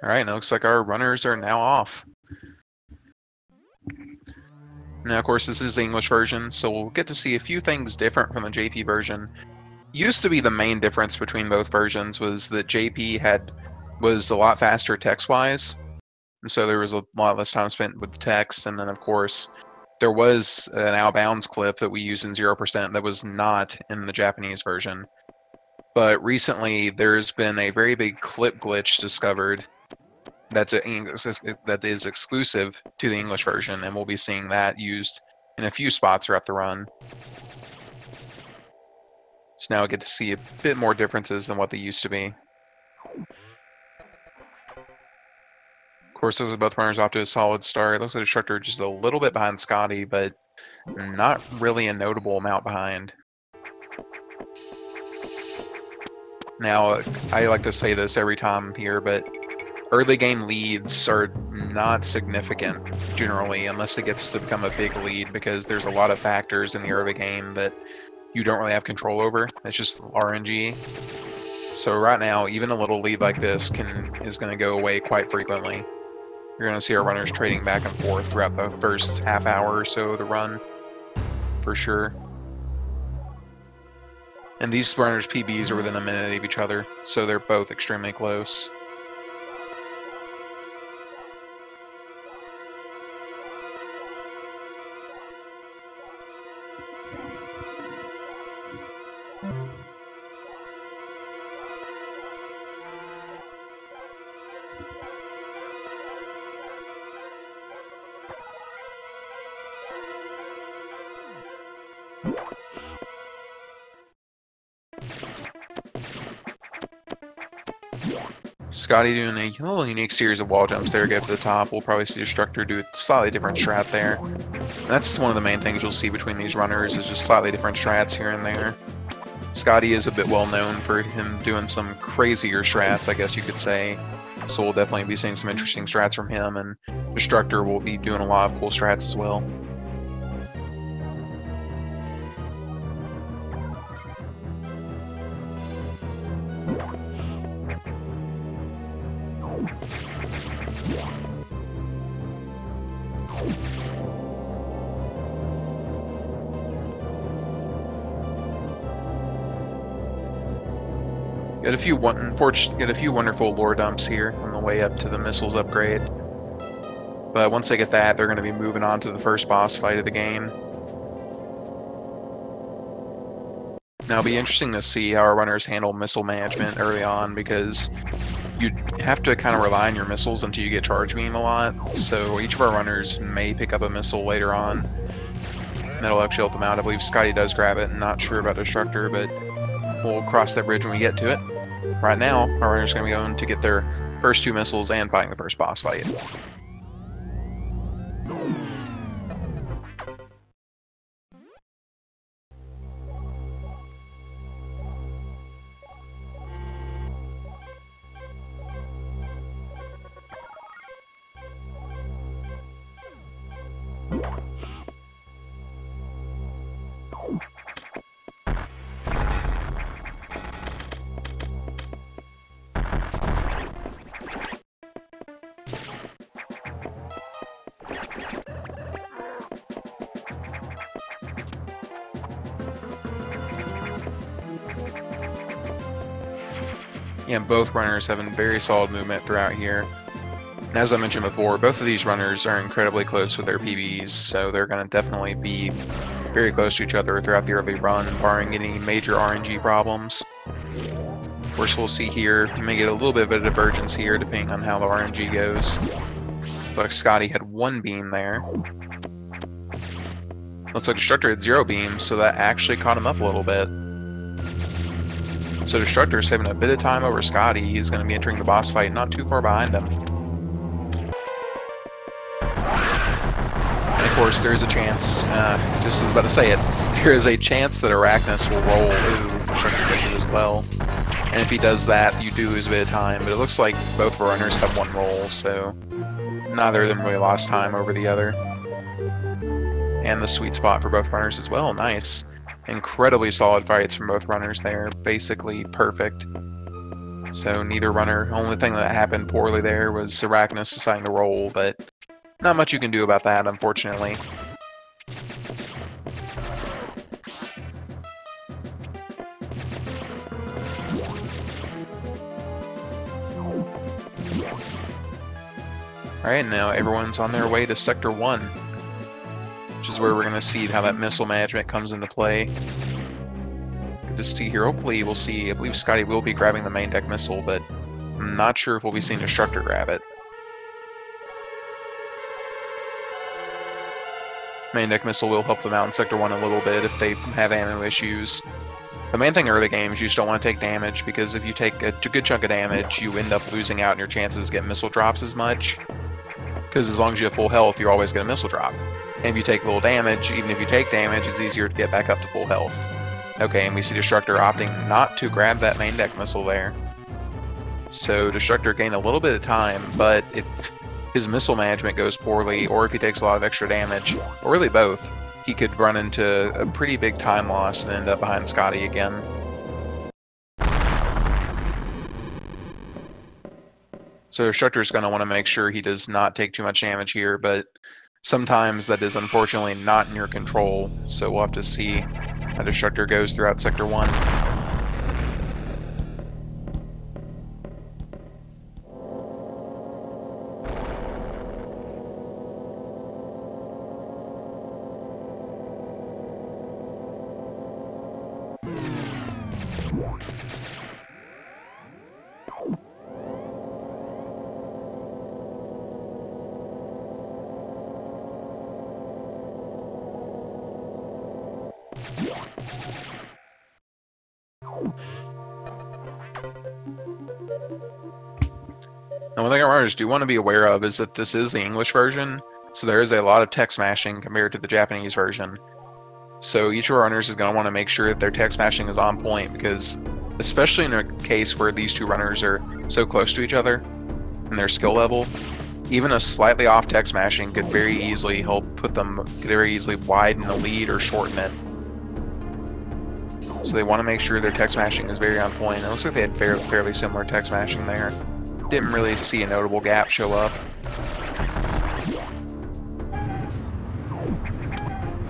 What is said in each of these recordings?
Alright, looks like our runners are now off. Now, of course, this is the English version, so we'll get to see a few things different from the JP version. Used to be the main difference between both versions was that JP was a lot faster text-wise, and so there was a lot less time spent with the text, and then, of course, there was an out-of-bounds clip that we use in 0% that was not in the Japanese version. But recently, there's been a very big clip glitch discovered that is exclusive to the English version, and we'll be seeing that used in a few spots throughout the run. So now I get to see a bit more differences than what they used to be. Of course, those are both runners off to a solid start. It looks like Destructor just a little bit behind Scotty, but not really a notable amount behind. Now, I like to say this every time here, but early game leads are not significant generally unless it gets to become a big lead, because there's a lot of factors in the early game that you don't really have control over. It's just RNG. So right now, even a little lead like this is going to go away quite frequently. You're going to see our runners trading back and forth throughout the first half hour or so of the run, for sure. And these runners' PBs are within a minute of each other, so they're both extremely close. Scotty doing a little unique series of wall jumps there, get to the top. We'll probably see Destructor do a slightly different strat there. And that's one of the main things you'll see between these runners, is just slightly different strats here and there. Scotty is a bit well known for him doing some crazier strats, I guess you could say. So we'll definitely be seeing some interesting strats from him, and Destructor will be doing a lot of cool strats as well. Get a few wonderful lore dumps here on the way up to the missiles upgrade. But once they get that, they're going to be moving on to the first boss fight of the game. Now it'll be interesting to see how our runners handle missile management early on, because you have to kind of rely on your missiles until you get charge beam a lot. So each of our runners may pick up a missile later on. That'll actually help them out. I believe Scotty does grab it. Not sure about Destructor, but we'll cross that bridge when we get to it. Right now, our runners are going to be going to get their first two missiles and fighting the first boss fight. Yeah, both runners having very solid movement throughout here. And as I mentioned before, both of these runners are incredibly close with their PBs, so they're going to definitely be very close to each other throughout the early run, barring any major RNG problems. Of course, we'll see here, you may get a little bit of a divergence here depending on how the RNG goes. Looks like Scotty had one beam there. Looks like Destructor had 0 beams, so that actually caught him up a little bit. So Destructor is saving a bit of time over Scotty. He's going to be entering the boss fight not too far behind him. And of course, there is a chance, just as about to say it, there is a chance that Arachnus will roll. Ooh, Destructor does it as well. And if he does that, you do lose a bit of time. But it looks like both runners have one roll, so neither of them really lost time over the other. And the sweet spot for both runners as well. Nice. Incredibly solid fights from both runners there. Basically perfect. So neither runner, only thing that happened poorly there was Arachnus deciding to roll, but not much you can do about that, unfortunately. Alright, now everyone's on their way to Sector 1, which is where we're going to see how that missile management comes into play. Good to see here. Hopefully we'll see, I believe Scotty will be grabbing the main deck missile, but I'm not sure if we'll be seeing Destructor grab it. Main deck missile will help them out in Sector 1 a little bit if they have ammo issues. The main thing early game is you just don't want to take damage, because if you take a good chunk of damage, you end up losing out and your chances to get missile drops as much. Because as long as you have full health, you're always going to missile drop. And if you take little damage, even if you take damage, it's easier to get back up to full health. Okay, and we see Destructor opting not to grab that main deck missile there. So Destructor gained a little bit of time, but if his missile management goes poorly, or if he takes a lot of extra damage, or really both, he could run into a pretty big time loss and end up behind Scotty again. So Destructor's going to want to make sure he does not take too much damage here, but sometimes that is unfortunately not in your control, so we'll have to see how Destructor goes throughout Sector 1. Now, one thing our runners do want to be aware of is that this is the English version, so there is a lot of text mashing compared to the Japanese version. So each of our runners is going to want to make sure that their text mashing is on point, because especially in a case where these two runners are so close to each other in their skill level, even a slightly off text mashing could very easily help put them, could very easily widen the lead or shorten it. So they want to make sure their text mashing is very on point. It looks like they had fairly similar text mashing there. Didn't really see a notable gap show up.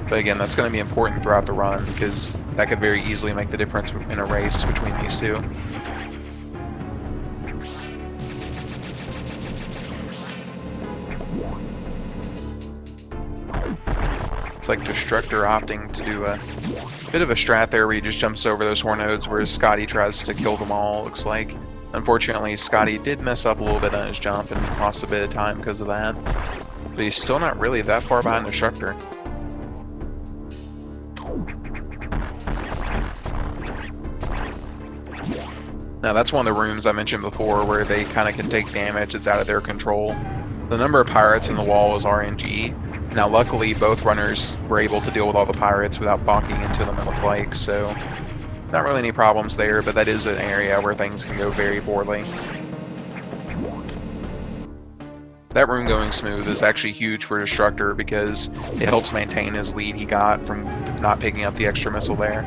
But again, that's going to be important throughout the run, because that could very easily make the difference in a race between these two. It's like Destructor opting to do a bit of a strat there where he just jumps over those Hornodes, whereas Scotty tries to kill them all, looks like. Unfortunately, Scotty did mess up a little bit on his jump and lost a bit of time because of that. But he's still not really that far behind Destructor. Now that's one of the rooms I mentioned before where they kind of can take damage that's out of their control. The number of pirates in the wall is RNG. Now luckily both runners were able to deal with all the pirates without bonking into them, it looked like, so not really any problems there, but that is an area where things can go very poorly. That room going smooth is actually huge for Destructor because it helps maintain his lead he got from not picking up the extra missile there.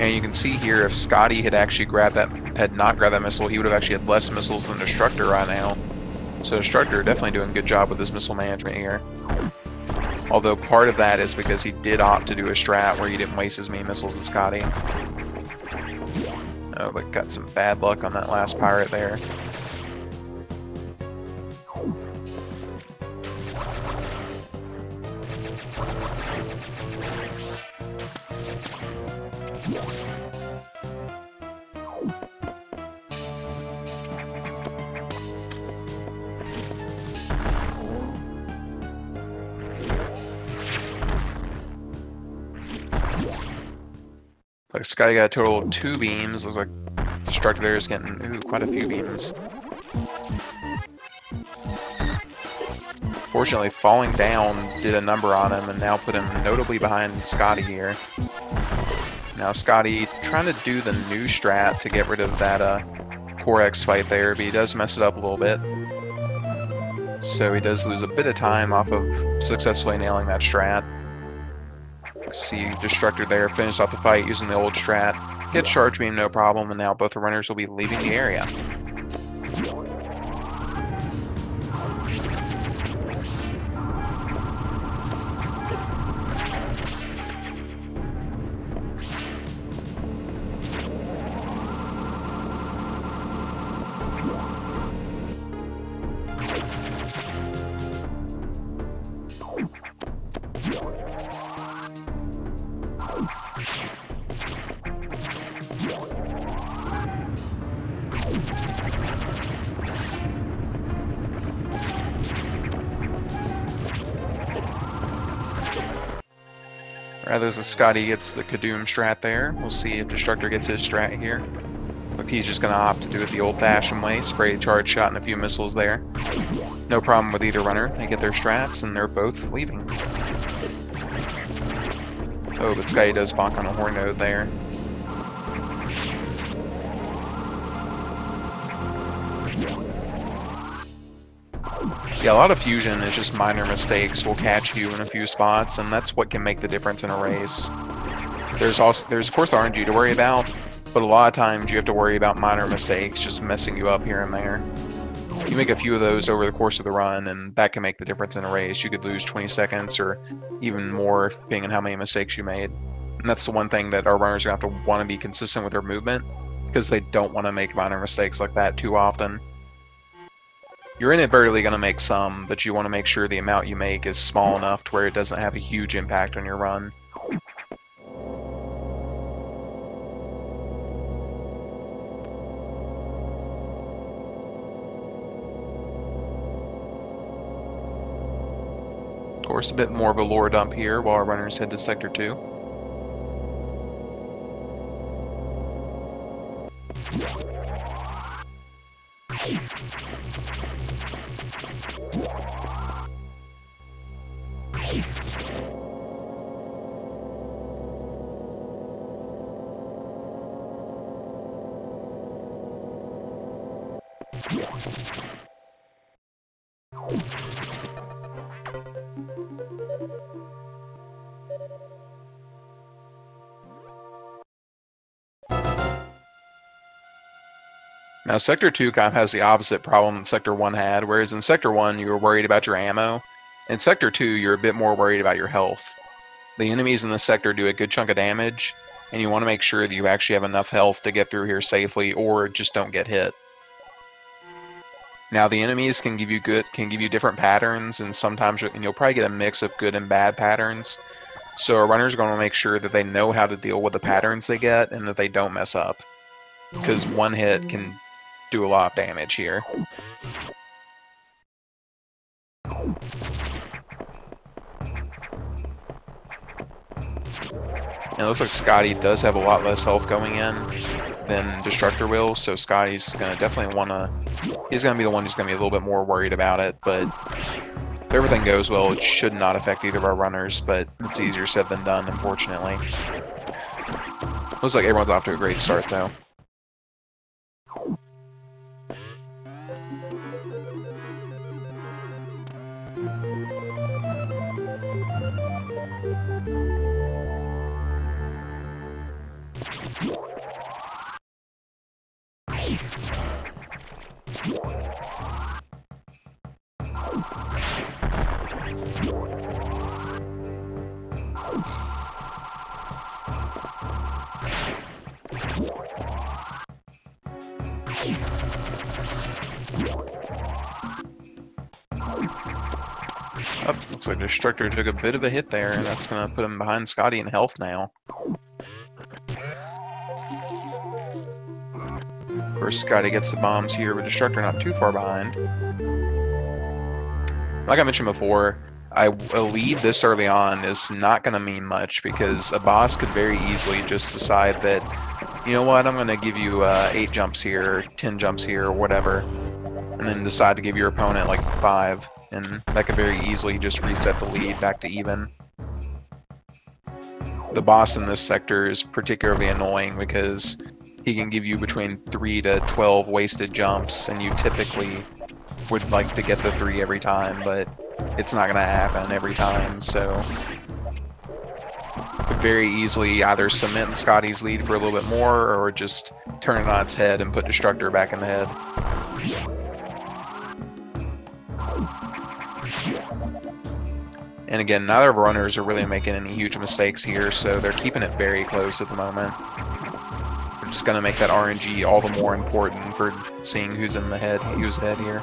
And you can see here, if Scotty had actually not grabbed that missile, he would have actually had less missiles than Destructor right now. So Destructor definitely doing a good job with his missile management here. Although part of that is because he did opt to do a strat where he didn't waste as many missiles as Scotty. Oh, but got some bad luck on that last pirate there. Like Scotty got a total of 2 beams. Looks like Destructor there is getting quite a few beams. Fortunately, falling down did a number on him and now put him notably behind Scotty here. Now Scotty trying to do the new strat to get rid of that Core X fight there, but he does mess it up a little bit. So he does lose a bit of time off of successfully nailing that strat. See Destructor there, finish off the fight using the old strat. Get Charge Beam, no problem, and now both the runners will be leaving the area. Rather as Scotty gets the Kadoom strat there. We'll see if Destructor gets his strat here. Look, he's just going to opt to do it the old-fashioned way. Spray, charge shot, and a few missiles there. No problem with either runner. They get their strats, and they're both leaving. Oh, but Scotty does bonk on a horn node there. Yeah, a lot of fusion is just minor mistakes will catch you in a few spots, and that's what can make the difference in a race. There's of course RNG to worry about, but a lot of times you have to worry about minor mistakes just messing you up here and there. You make a few of those over the course of the run, and that can make the difference in a race. You could lose 20 seconds or even more, depending on how many mistakes you made. And that's the one thing that our runners are going to have to want to be consistent with their movement, because they don't want to make minor mistakes like that too often. You're inadvertently going to make some, but you want to make sure the amount you make is small enough to where it doesn't have a huge impact on your run. Of course, a bit more of a lore dump here while our runners head to Sector 2. Now, Sector 2 kind of has the opposite problem that Sector 1 had, whereas in Sector 1 you were worried about your ammo. In Sector 2, you're a bit more worried about your health. The enemies in this sector do a good chunk of damage, and you want to make sure that you actually have enough health to get through here safely, or just don't get hit. Now, the enemies can give you different patterns, and sometimes you'll probably get a mix of good and bad patterns. So our runners are going to make sure that they know how to deal with the patterns they get, and that they don't mess up. Because one hit can do a lot of damage here. And it looks like Scotty does have a lot less health going in than Destructor will, so Scotty's gonna definitely he's gonna be the one who's gonna be a little bit more worried about it, but if everything goes well, it should not affect either of our runners, but it's easier said than done, unfortunately. Looks like everyone's off to a great start, though. Oh, looks like Destructor took a bit of a hit there, and that's going to put him behind Scotty in health now. Of course, Scotty gets the bombs here, but Destructor not too far behind. Like I mentioned before, a lead this early on is not going to mean much, because a boss could very easily just decide that, you know what, I'm going to give you 8 jumps here, 10 jumps here, or whatever, and then decide to give your opponent like 5. And that could very easily just reset the lead back to even. The boss in this sector is particularly annoying because he can give you between 3 to 12 wasted jumps, and you typically would like to get the 3 every time, but it's not going to happen every time, so very easily either cement Scotty's lead for a little bit more, or just turn it on its head and put Destructor back in the head. And again, neither of our runners are really making any huge mistakes here, so they're keeping it very close at the moment. We're just going to make that RNG all the more important for seeing who's in the head, who's ahead here.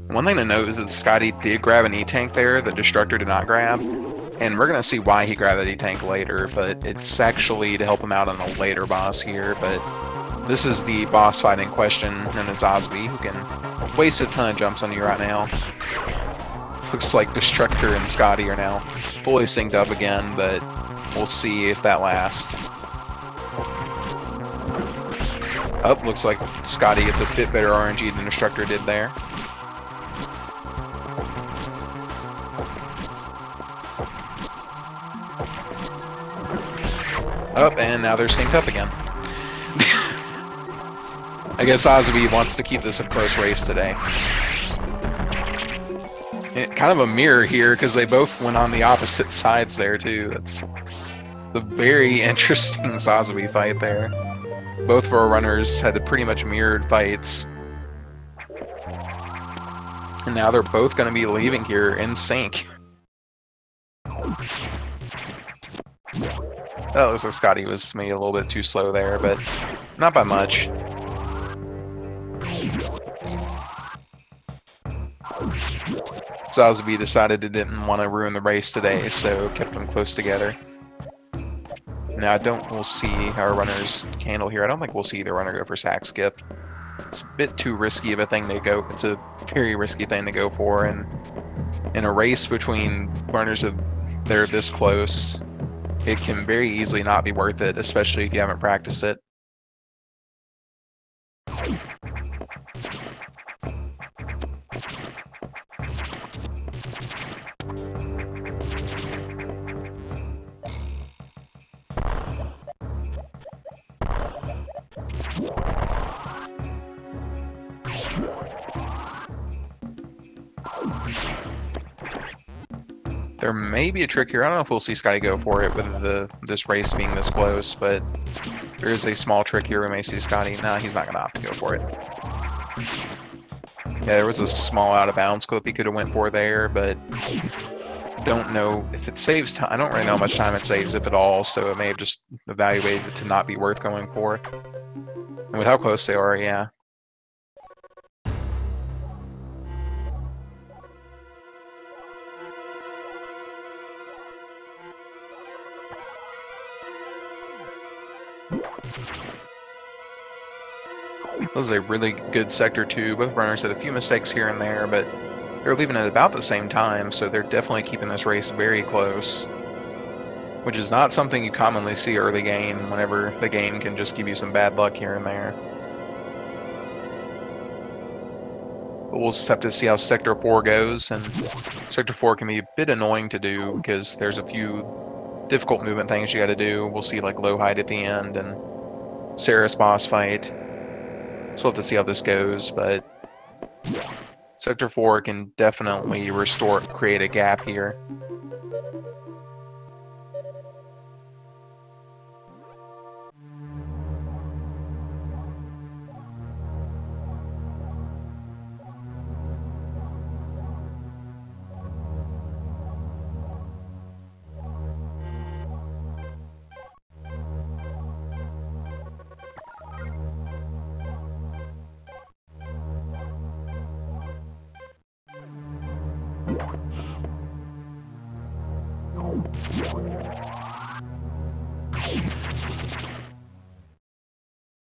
One thing to note is that Scotty did grab an E-Tank there that Destructor did not grab, and we're going to see why he grabbed that E-Tank later, but it's actually to help him out on a later boss here. But this is the boss fight in question, known as Osby, who can waste a ton of jumps on you right now. Looks like Destructor and Scotty are now fully synced up again, but we'll see if that lasts. Oh, looks like Scotty gets a bit better RNG than Destructor did there. Oh, and now they're synced up again. I guess Osby wants to keep this a close race today. Kind of a mirror here, because they both went on the opposite sides there, too. That's the very interesting Osby fight there. Both of our runners had pretty much mirrored fights. And now they're both going to be leaving here in sync. Oh, it looks like Scotty was maybe a little bit too slow there, but not by much. So Osby decided it didn't want to ruin the race today, so kept them close together. Now we'll see how our runners handle here. I don't think we'll see either runner go for sack skip. It's a bit too risky of a thing to go. It's a very risky thing to go for, and in a race between runners that are this close, it can very easily not be worth it, especially if you haven't practiced it. There may be a trick here. I don't know if we'll see Scotty go for it with this race being this close, but there is a small trick here. We may see Scotty. No, he's not going to opt to go for it. Yeah, there was a small out-of-bounds clip he could have went for there, but don't know if it saves time. I don't really know how much time it saves, if at all, so it may have just evaluated it to not be worth going for. And with how close they are, yeah. This is a really good sector too. Both runners had a few mistakes here and there, but they're leaving at about the same time, so they're definitely keeping this race very close, which is not something you commonly see early game, whenever the game can just give you some bad luck here and there. But we'll just have to see how Sector 4 goes, and Sector 4 can be a bit annoying to do because there's a few difficult movement things you gotta do. We'll see like low height at the end and Sarah's boss fight. So we'll have to see how this goes, but Sector 4 can definitely create a gap here.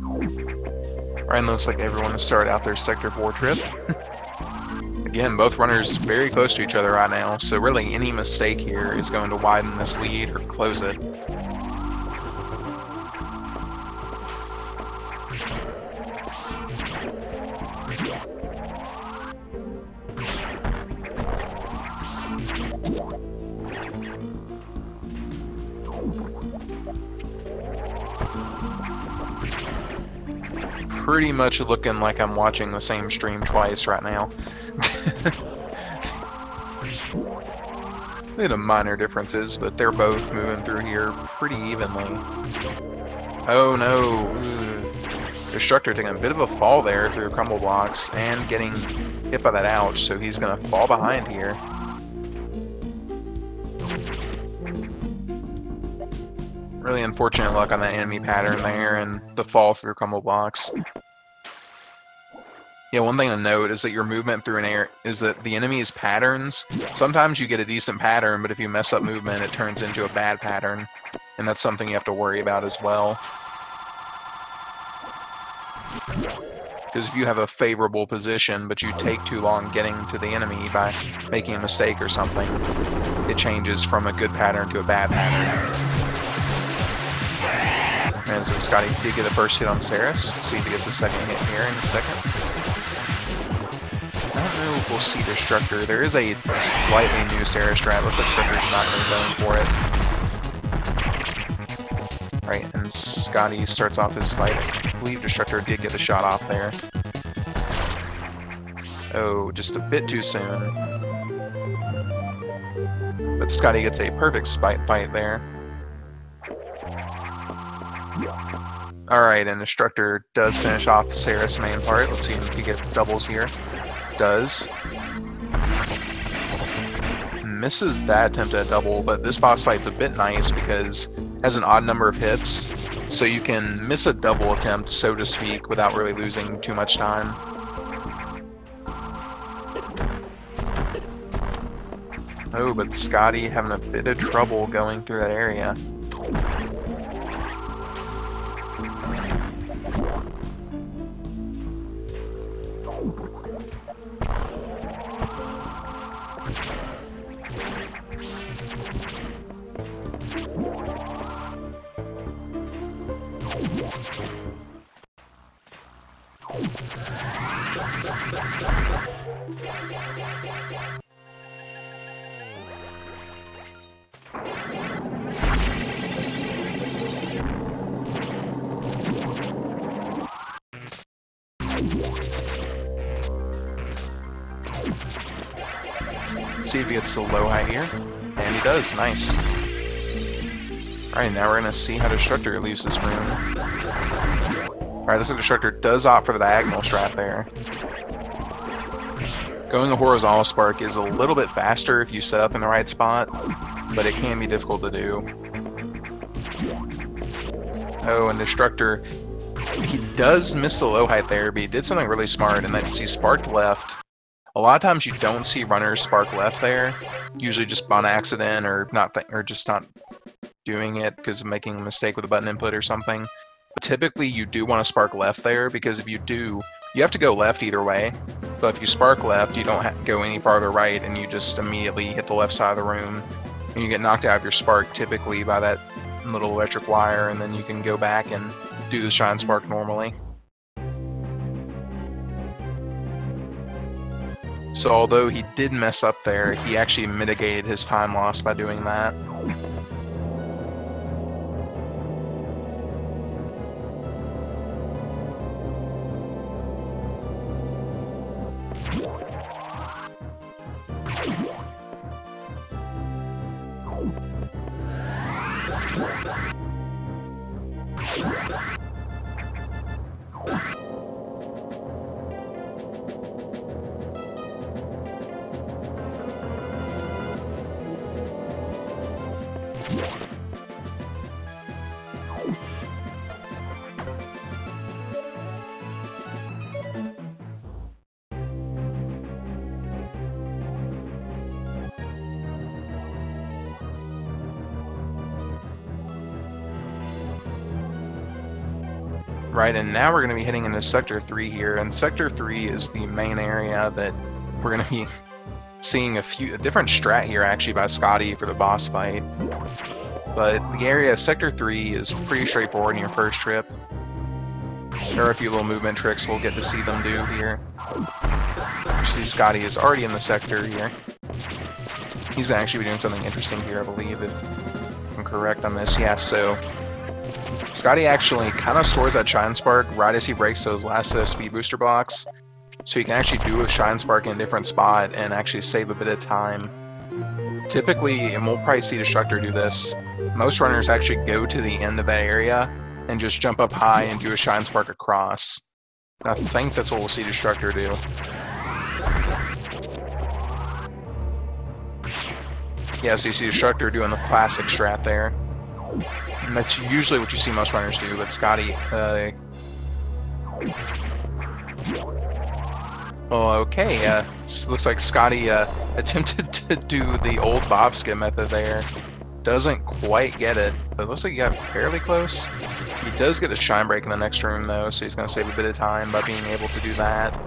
Ryan looks like everyone has started out their Sector 4 trip. Again, both runners very close to each other right now, so really any mistake here is going to widen this lead or close it. Pretty much looking like I'm watching the same stream twice right now. The minor differences, but they're both moving through here pretty evenly. Oh no! Destructor taking a bit of a fall there through crumble blocks and getting hit by that ouch, so he's gonna fall behind here. Really unfortunate luck on that enemy pattern there and the fall through crumble blocks. Yeah, one thing to note is that your movement through an air is that the enemy's patterns, sometimes you get a decent pattern, but if you mess up movement, it turns into a bad pattern. And that's something you have to worry about as well. Because if you have a favorable position, but you take too long getting to the enemy by making a mistake or something, it changes from a good pattern to a bad pattern. And so Scotty did get a first hit on Saris. See if he gets a second hit here in a second. I don't know if we'll see Destructor. There is a slightly new Saris strat. Looks like Destructor's not really going for it. Right, and Scotty starts off his fight. I believe Destructor did get the shot off there. Oh, just a bit too soon. But Scotty gets a perfect spite fight there. Alright, and Destructor does finish off the Saris main part. Let's see if he gets doubles here. Does. Misses that attempt at double, but this boss fight's a bit nice because it has an odd number of hits, so you can miss a double attempt, so to speak, without really losing too much time. Oh, but Scotty having a bit of trouble going through that area. See if he gets the low high here. And he does, nice. Alright, now we're gonna see how Destructor leaves this room. Alright, this Destructor does opt for the diagonal strat there. Going a horizontal spark is a little bit faster if you set up in the right spot, but it can be difficult to do. Oh, and Destructor, he does miss the low height there, but he did something really smart, and that's he sparked left. A lot of times you don't see runners spark left there, usually just on accident or just not doing it because of making a mistake with a button input or something. But typically you do want to spark left there because if you do, you have to go left either way. But if you spark left, you don't have to go any farther right and you just immediately hit the left side of the room. And you get knocked out of your spark typically by that little electric wire, and then you can go back and do the shine spark normally. So although he did mess up there, he actually mitigated his time loss by doing that. Right, and now we're going to be heading into Sector 3 here, and Sector 3 is the main area that we're going to be seeing a different strat here actually by Scotty for the boss fight. But the area, Sector 3, is pretty straightforward in your first trip. There are a few little movement tricks we'll get to see them do here. You see Scotty is already in the sector here. He's going to actually be doing something interesting here, I believe, if I'm correct on this. Yeah, so Scotty actually kind of stores that Shine Spark right as he breaks those last speed booster blocks. So you can actually do a Shine Spark in a different spot and actually save a bit of time. Typically, and we'll probably see Destructor do this, most runners actually go to the end of that area and just jump up high and do a Shine Spark across. I think that's what we'll see Destructor do. Yeah, so you see Destructor doing the classic strat there. And that's usually what you see most runners do, but Scotty, well, okay, looks like Scotty attempted to do the old Bob skip method there. Doesn't quite get it, but it looks like he got fairly close. He does get the Shine Break in the next room though, so he's going to save a bit of time by being able to do that.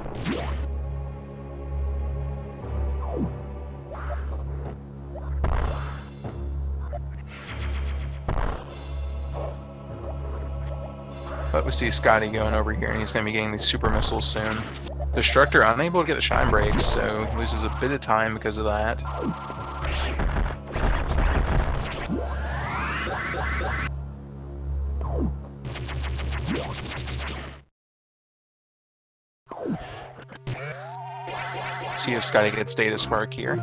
But we see Scotty going over here, and he's going to be getting these super missiles soon. Destructor unable to get the Shine Breaks, so loses a bit of time because of that. See if Scotty gets Data Spark here.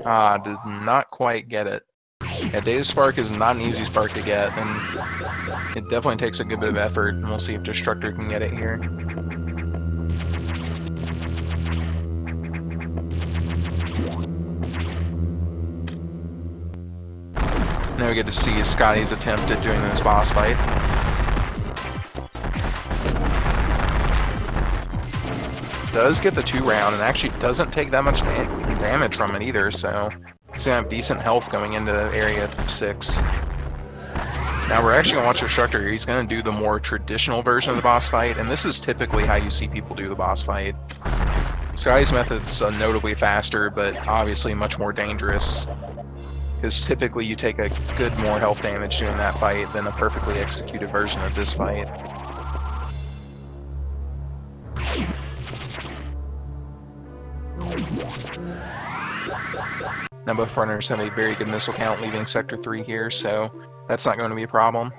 Ah, did not quite get it. Yeah, Data Spark is not an easy spark to get, and it definitely takes a good bit of effort, and we'll see if Destructor can get it here. Now we get to see Scotty's attempt at doing this boss fight. Does get the 2-round and actually doesn't take that much damage from it either, so he's gonna have decent health going into area 6. Now we're actually gonna watch Destructor here. He's gonna do the more traditional version of the boss fight, and this is typically how you see people do the boss fight. Scotty's method's notably faster, but obviously much more dangerous, because typically you take a good more health damage doing that fight than a perfectly executed version of this fight. Now both runners have a very good missile count leaving Sector 3 here, so that's not going to be a problem.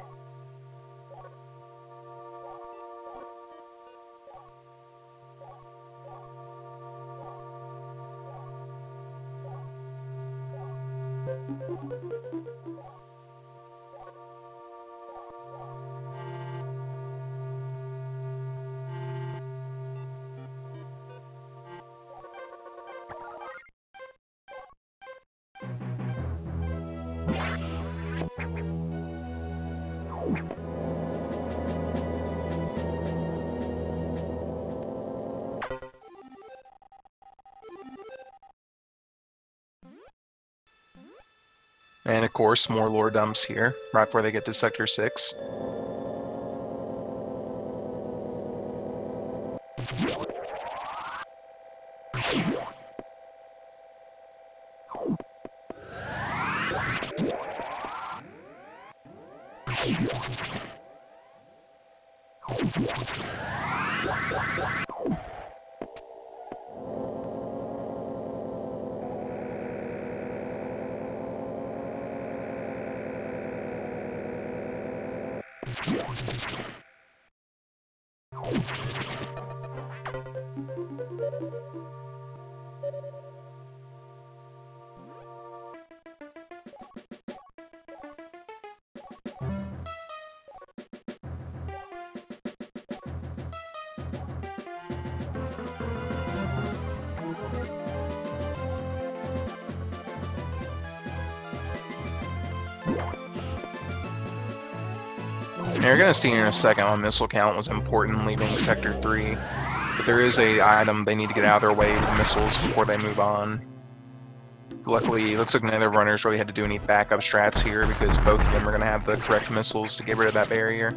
And of course, more lore dumps here, right before they get to Sector 6. Now you're going to see in a second why missile count was important leaving Sector 3, but there is a item they need to get out of their way with missiles before they move on. Luckily, it looks like neither runners really had to do any backup strats here because both of them are going to have the correct missiles to get rid of that barrier.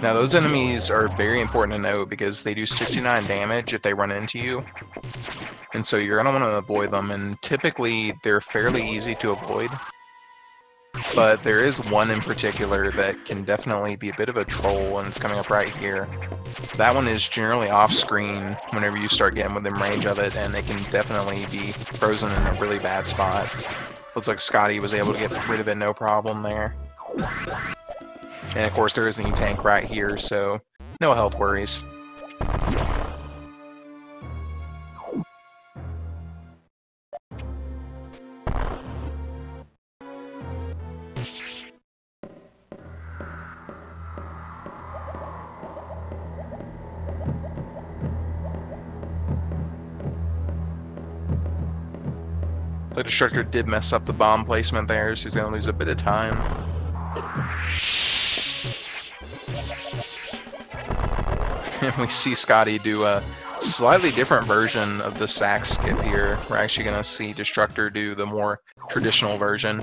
Now, those enemies are very important to note because they do 69 damage if they run into you. And so you're going to want to avoid them, and typically they're fairly easy to avoid. But there is one in particular that can definitely be a bit of a troll, and it's coming up right here. That one is generally off-screen whenever you start getting within range of it, and it can definitely be frozen in a really bad spot. Looks like Scotty was able to get rid of it no problem there. And of course there is the tank right here, so no health worries. The Destructor did mess up the bomb placement there, so he's going to lose a bit of time. And we see Scotty do a slightly different version of the sack skip here. We're actually going to see Destructor do the more traditional version.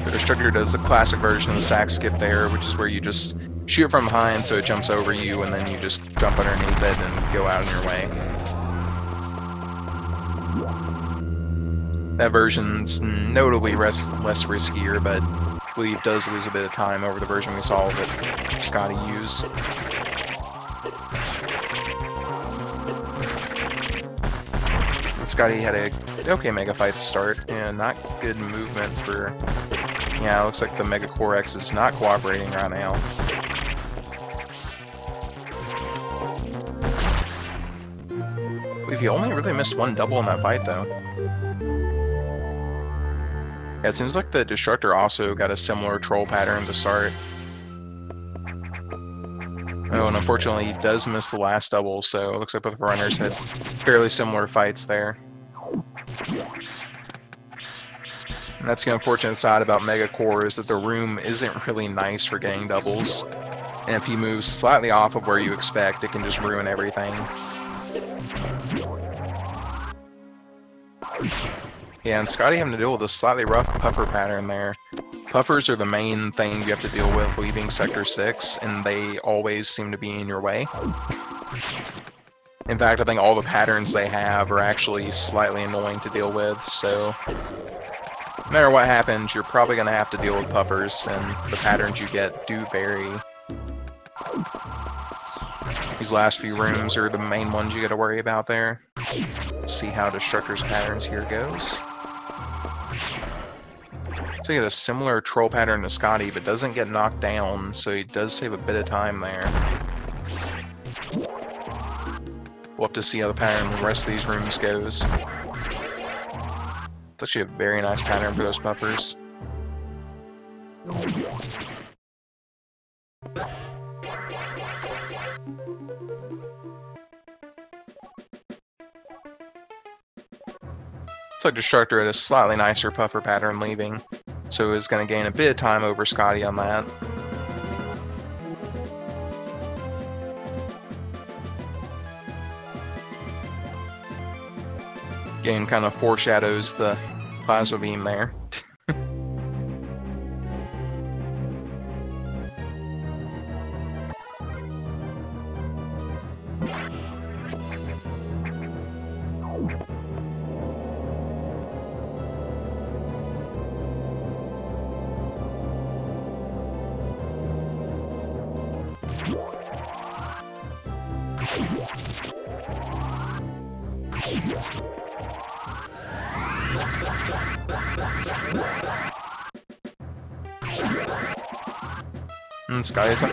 The Destructor does the classic version of the sack skip there, which is where you just shoot from behind so it jumps over you, and then you just jump underneath it and go out on your way. That version's notably less riskier, but I believe does lose a bit of time over the version we saw that Scotty use. Scotty had a okay mega fight to start, and not good movement for... Yeah, it looks like the Mega Core X is not cooperating right now. I believe he only really missed one double in that fight, though. Yeah, it seems like the Destructor also got a similar troll pattern to start. Oh, and unfortunately he does miss the last double, so it looks like both runners had fairly similar fights there. And that's the unfortunate side about Mega Core, is that the room isn't really nice for getting doubles. And if he moves slightly off of where you expect, it can just ruin everything. Yeah, and Scotty having to deal with a slightly rough puffer pattern there. Puffers are the main thing you have to deal with leaving Sector 6, and they always seem to be in your way. In fact, I think all the patterns they have are actually slightly annoying to deal with, so no matter what happens, you're probably going to have to deal with puffers, and the patterns you get do vary. These last few rooms are the main ones you got to worry about there. See how Destructor's patterns here goes. So he had a similar troll pattern to Scotty, but doesn't get knocked down, so he does save a bit of time there. We'll have to see how the pattern in the rest of these rooms goes. It's actually a very nice pattern for those puffers. Looks like Destructor had a slightly nicer puffer pattern leaving, so is going to gain a bit of time over Scotty on that. Game kind of foreshadows the plasma beam there. And Sky is up.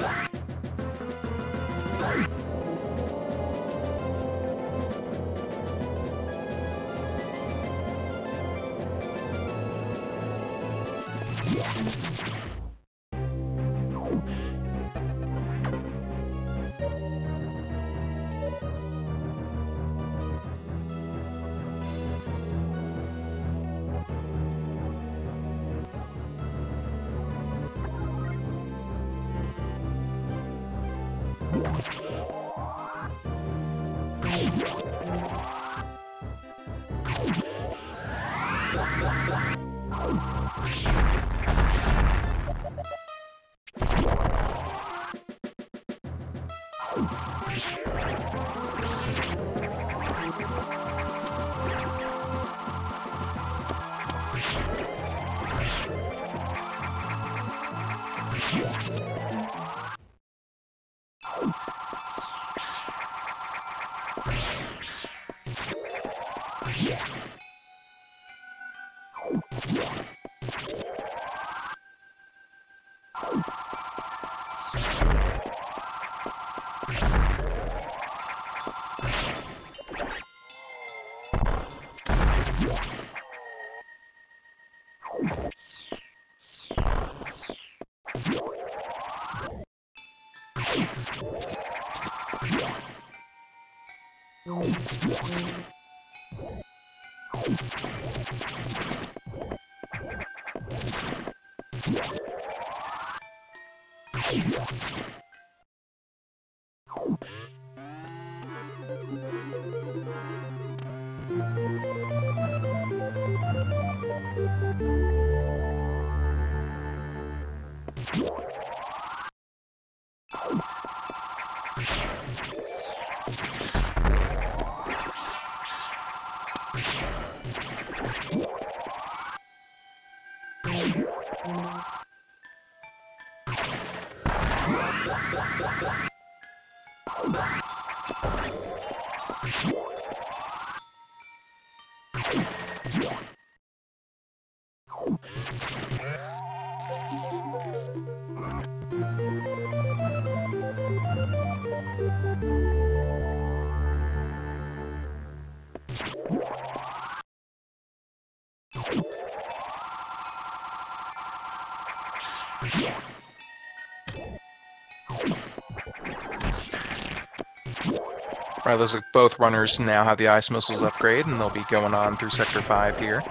Right, looks like both runners now have the ice missiles upgrade, and they'll be going on through Sector 5 here.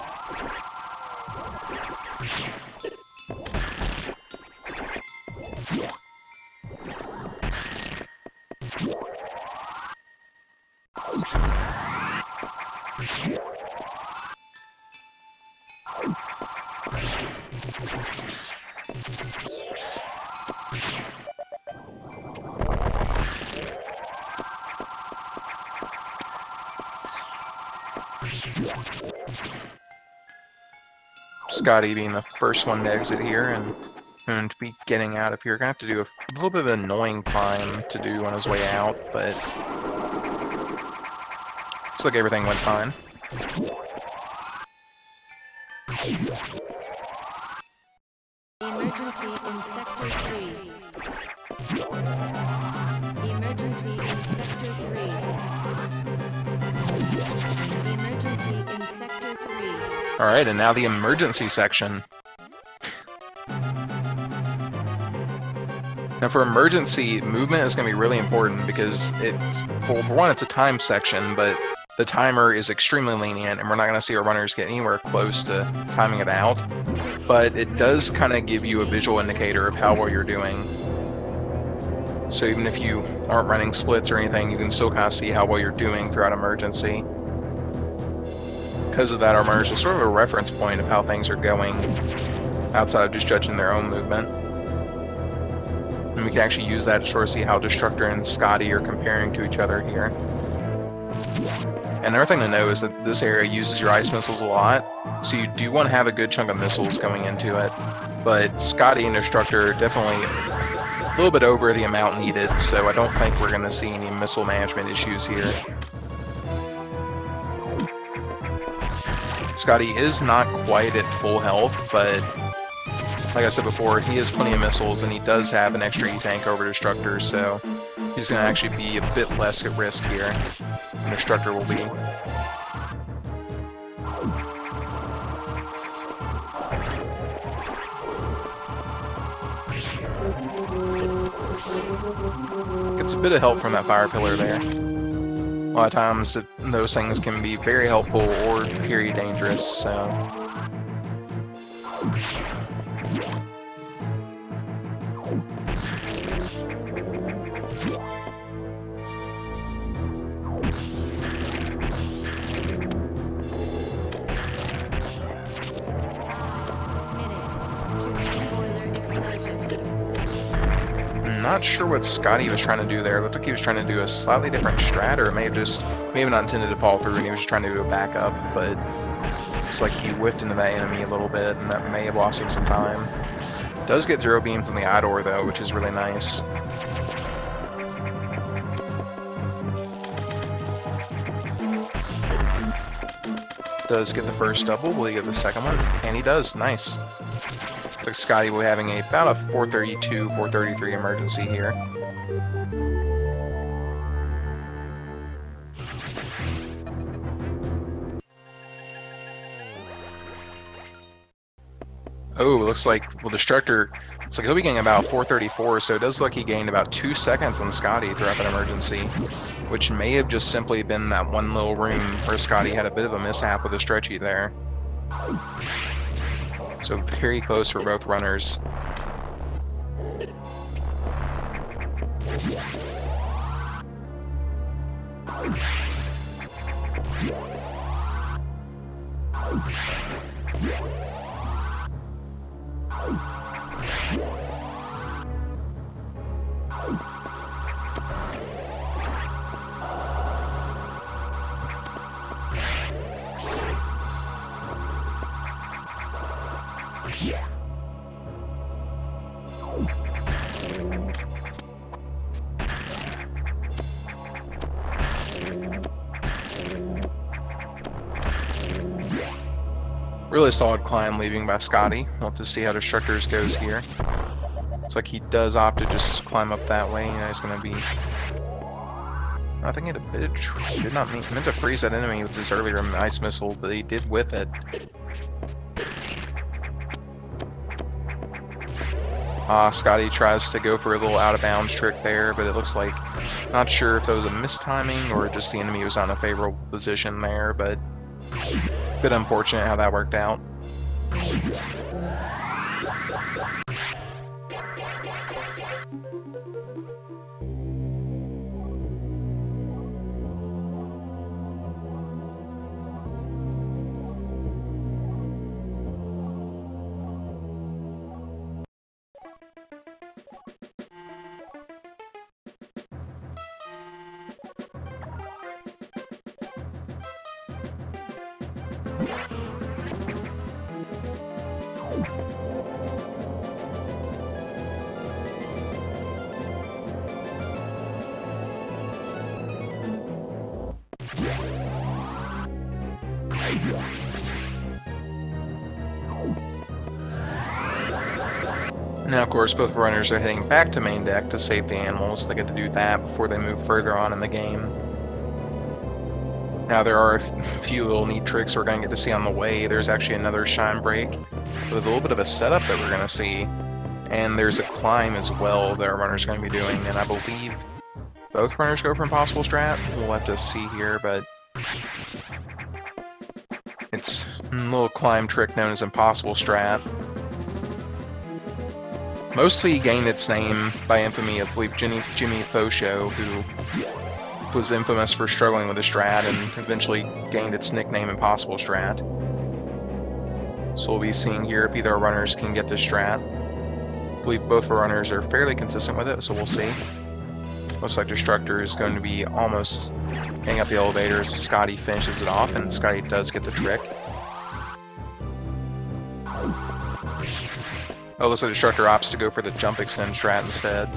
Scotty being the first one to exit here and going to be getting out of here. Gonna have to do a little bit of an annoying climb to do on his way out, but looks like everything went fine. Emergency in Sector 3. Emergency in Sector 3. Emergency in Sector 3. Alright, and now the emergency section. Now for emergency, movement is going to be really important because it's, well, for one, it's a time section, but the timer is extremely lenient and we're not going to see our runners get anywhere close to timing it out. But it does kind of give you a visual indicator of how well you're doing. So even if you aren't running splits or anything, you can still kind of see how well you're doing throughout emergency. Because of that, our runners will sort of a reference point of how things are going outside of just judging their own movement. And we can actually use that to sort of see how Destructor and Scotty are comparing to each other here. And another thing to know is that this area uses your ice missiles a lot, so you do want to have a good chunk of missiles going into it. But Scotty and Destructor are definitely a little bit over the amount needed, so I don't think we're going to see any missile management issues here. Scotty is not quite at full health, but like I said before, he has plenty of missiles, and he does have an extra E-tank over Destructor, so he's going to actually be a bit less at risk here than Destructor will be. Gets a bit of help from that fire pillar there. A lot of times those things can be very helpful or very dangerous, so... not sure what Scotty was trying to do there. It looked like he was trying to do a slightly different strat, or it may have not intended to fall through and he was just trying to do a backup, but it's like he whiffed into that enemy a little bit and that may have lost him some time. Does get 0 beams on the eye door though, which is really nice. Does get the first double, will he get the second one? And he does, nice. Looks like Scotty will be having about a 432, 433 emergency here. Oh, looks like, well, Destructor, it's like he'll be getting about 434, so it does look like he gained about 2 seconds on Scotty throughout that emergency, which may have just simply been that one little room where Scotty had a bit of a mishap with a stretchy there. So very close for both runners. Really solid climb leaving by Scotty. We'll have to see how Destructors goes here. Looks like he does opt to just climb up that way. You know, he's going to be... I think he had a bit of... Did not meant to freeze that enemy with his earlier ice missile, but he did whip it. Scotty tries to go for a little out of bounds trick there, but it looks like... Not sure if that was a mistiming or just the enemy was on a favorable position there, but... Bit unfortunate how that worked out. Now, of course, both runners are heading back to main deck to save the animals. They get to do that before they move further on in the game. Now, there are a few little neat tricks we're going to get to see on the way. There's actually another shine break with a little bit of a setup that we're going to see. And there's a climb as well that our runner's going to be doing. And I believe both runners go for Impossible Strat. We'll have to see here, but it's a little climb trick known as Impossible Strat. Mostly gained its name by infamy of, I believe, Jimmy Fosho, who was infamous for struggling with the strat and eventually gained its nickname Impossible Strat. So we'll be seeing here if either runners can get this strat. I believe both runners are fairly consistent with it, so we'll see. Looks like Destructor is going to be almost hanging up the elevator as Scotty finishes it off, and Scotty does get the trick. Oh, looks like Destructor opts to go for the jump extend strat instead.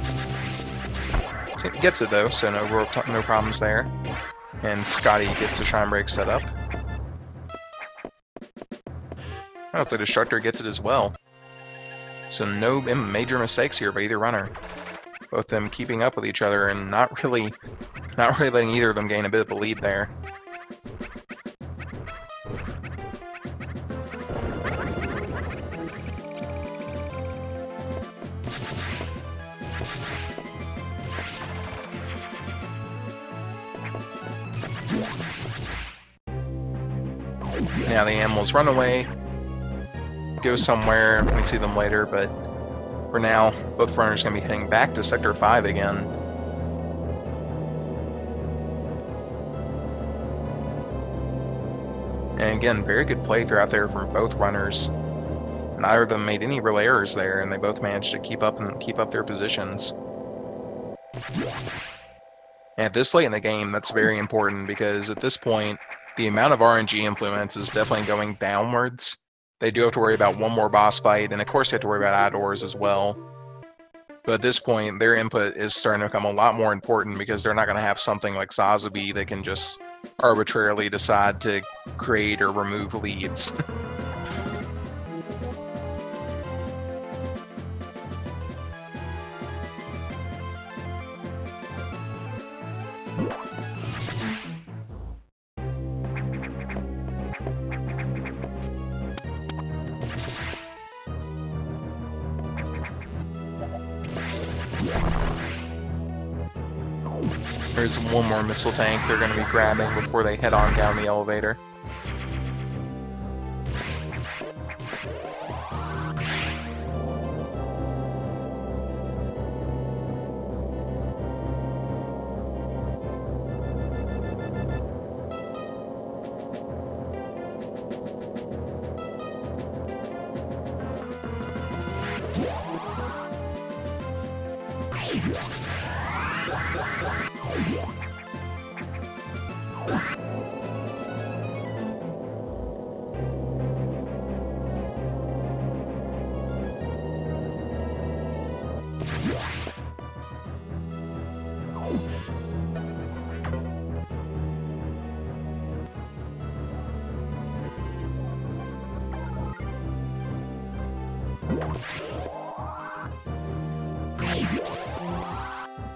He gets it though, so no problems there. And Scotty gets the shine break set up. Oh, looks like Destructor gets it as well. So no major mistakes here by either runner. Both them keeping up with each other and not really letting either of them gain a bit of a lead there. Now the animals run away, go somewhere, we can see them later, but for now, both runners are going to be heading back to Sector 5 again. And again, very good play throughout there from both runners. Neither of them made any real errors there, and they both managed to keep up their positions. And at this late in the game, that's very important because at this point, the amount of RNG influence is definitely going downwards. They do have to worry about one more boss fight, and of course they have to worry about outdoors as well. But at this point, their input is starting to become a lot more important because they're not going to have something like Sazabi that can just arbitrarily decide to create or remove leads. There's one more missile tank they're going to be grabbing before they head on down the elevator.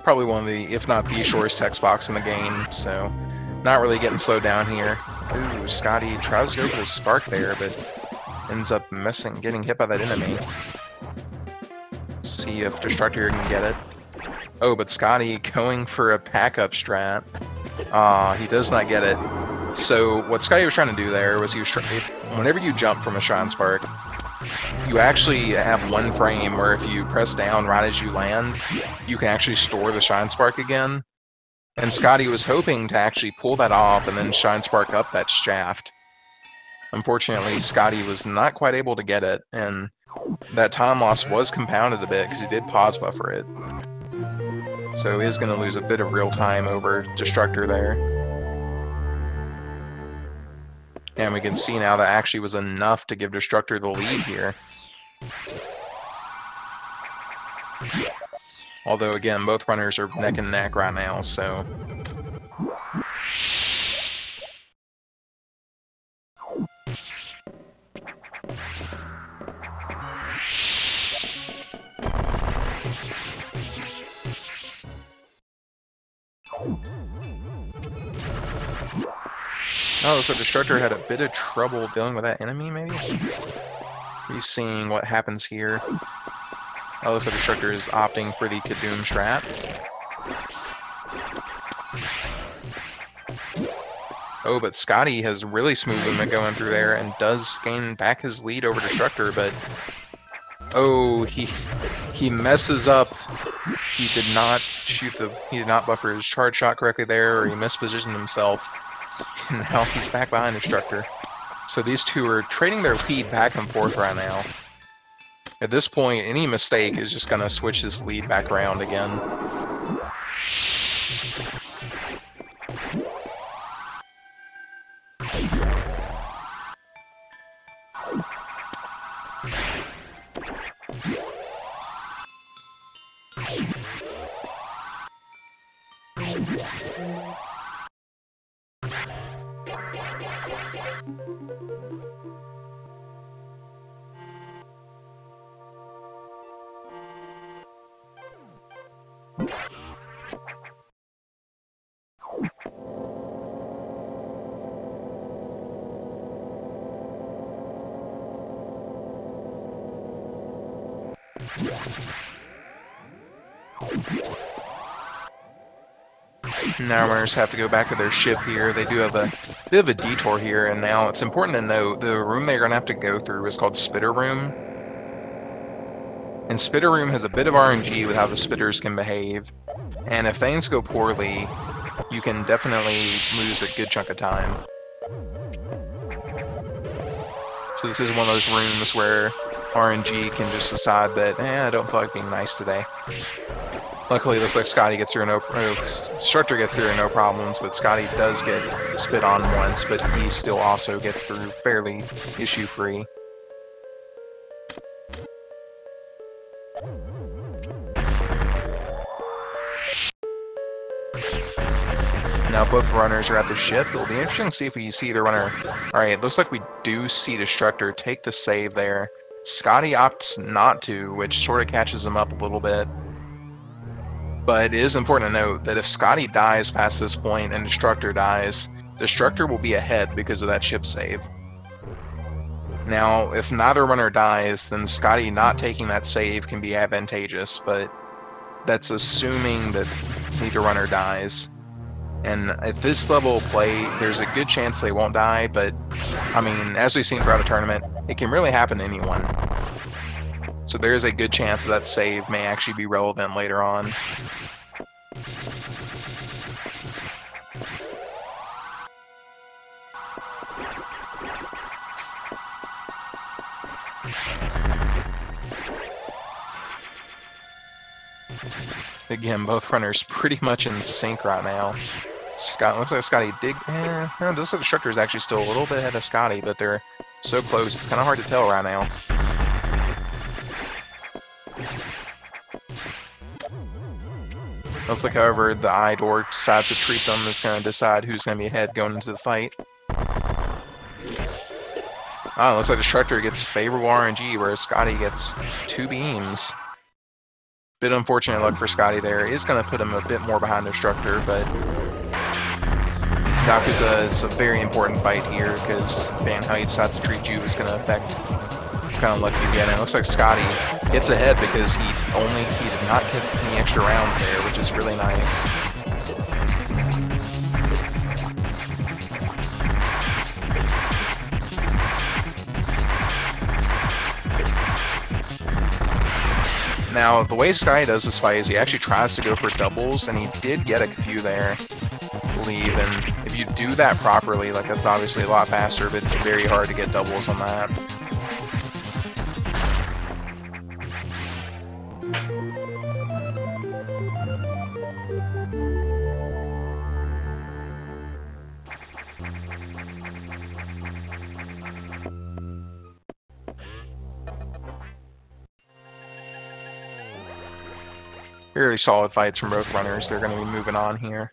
Probably one of the, if not the shortest text box in the game, so not really getting slowed down here. Ooh, Scotty tries to go for the spark there, but ends up getting hit by that enemy. See if Destructor can get it. Oh, but Scotty going for a pack-up strat. He does not get it. So what Scotty was trying to do there was whenever you jump from a Shine Spark, you actually have one frame where if you press down right as you land, you can actually store the Shine Spark again. And Scotty was hoping to actually pull that off and then Shine Spark up that shaft. Unfortunately, Scotty was not quite able to get it, and that time loss was compounded a bit because he did pause buffer it. So he is going to lose a bit of real time over Destructor there. And we can see now that actually was enough to give Destructor the lead here. Although, again, both runners are neck and neck right now, so... Oh, so Destructor had a bit of trouble dealing with that enemy, maybe? He's seeing what happens here. Oh, so Destructor is opting for the Kadoom strat. Oh, but Scotty has really smooth movement going through there and does gain back his lead over Destructor, but... Oh, he messes up. He did not he did not buffer his charge shot correctly there, or he mispositioned himself. And now he's back behind Destructor. So these two are trading their lead back and forth right now. At this point, any mistake is just going to switch this lead back around again. Now runners have to go back to their ship here. They do have a bit of a detour here, and now it's important to note the room they're going to have to go through is called Spitter Room. And Spitter Room has a bit of RNG with how the spitters can behave, and if things go poorly, you can definitely lose a good chunk of time. So this is one of those rooms where RNG can just decide that, I don't feel like being nice today. Luckily, it looks like Scotty gets through Destructor gets through no problems, but Scotty does get spit on once, but he still also gets through fairly issue-free. Now both runners are at the ship. It'll be interesting to see if we see the runner. Alright, it looks like we do see Destructor take the save there. Scotty opts not to, which sort of catches him up a little bit. But it is important to note that if Scotty dies past this point and Destructor dies, Destructor will be ahead because of that ship save. Now, if neither runner dies, then Scotty not taking that save can be advantageous, but that's assuming that neither runner dies. And at this level of play, there's a good chance they won't die, but, I mean, as we've seen throughout the tournament, it can really happen to anyone. So there's a good chance that save may actually be relevant later on. Again, both runners pretty much in sync right now. Looks like Scotty did. No, it looks like Destructor is actually still a little bit ahead of Scotty, but they're so close, it's kind of hard to tell right now. Looks like, however, the eye door decides to treat them is going to decide who's going to be ahead going into the fight. Oh, it looks like Destructor gets favorable RNG, whereas Scotty gets 2 beams. Bit unfortunate luck for Scotty there. Is going to put him a bit more behind Destructor, but Yakuza is a very important fight here because how he decides to treat you is going to affect kind of lucky again. And it looks like Scotty gets ahead because he did not get any extra rounds there, which is really nice. Now, the way Scotty does this fight is he actually tries to go for doubles, and he did get a few there, I believe, and if you do that properly, like, that's obviously a lot faster, but it's very hard to get doubles on that. Very solid fights from both runners. They're going to be moving on here.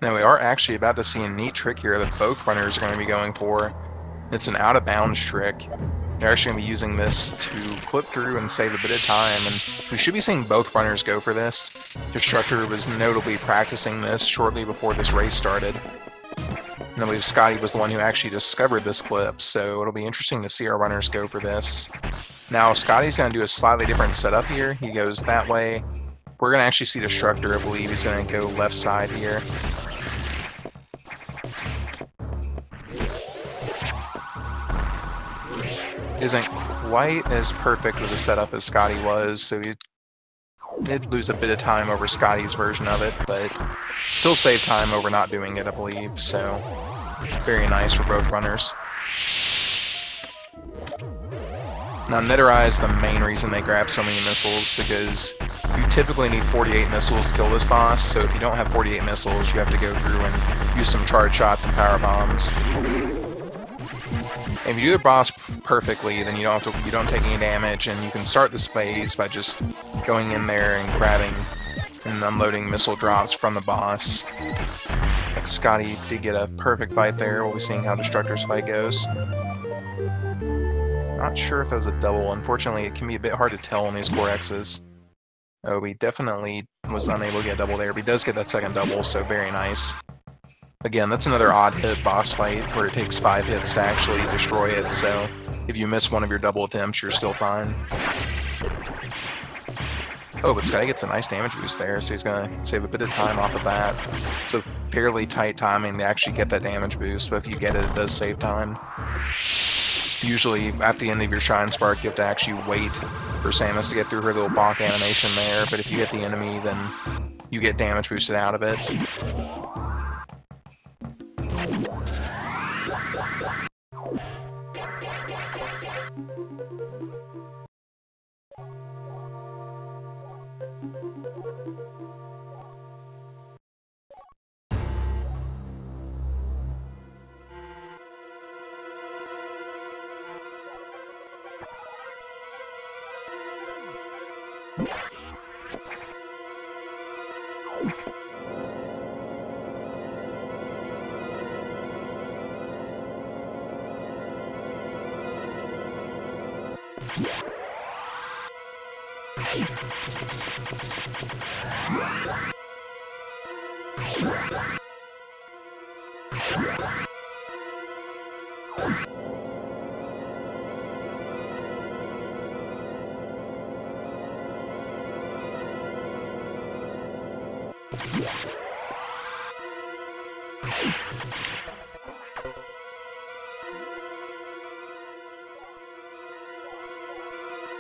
Now we are actually about to see a neat trick here that both runners are going to be going for. It's an out-of-bounds trick. They're actually going to be using this to clip through and save a bit of time, and we should be seeing both runners go for this. Destructor was notably practicing this shortly before this race started. And I believe Scotty was the one who actually discovered this clip, so it'll be interesting to see our runners go for this. Now Scotty's going to do a slightly different setup here. He goes that way. We're going to actually see Destructor, I believe. He's going to go left side here. Isn't quite as perfect with the setup as Scotty was, so he did lose a bit of time over Scotty's version of it, but still saved time over not doing it, I believe, so very nice for both runners. Now, Nethereye is the main reason they grab so many missiles, because you typically need 48 missiles to kill this boss, so if you don't have 48 missiles, you have to go through and use some charge shots and power bombs. If you do the boss perfectly, then you don't take any damage, and you can start this phase by just going in there and grabbing and unloading missile drops from the boss. Like Scotty did get a perfect fight there. We'll be seeing how Destructor's fight goes. Not sure if that was a double. Unfortunately, it can be a bit hard to tell on these Core X's. Oh, he definitely was unable to get a double there, but he does get that second double, so very nice. Again, that's another odd hit boss fight where it takes 5 hits to actually destroy it, so if you miss one of your double attempts, you're still fine. Oh, but Scotty gets a nice damage boost there, so he's going to save a bit of time off of that. So fairly tight timing to actually get that damage boost, but if you get it, it does save time. Usually, at the end of your Shine Spark, you have to actually wait for Samus to get through her little bonk animation there, but if you hit the enemy, then you get damage boosted out of it.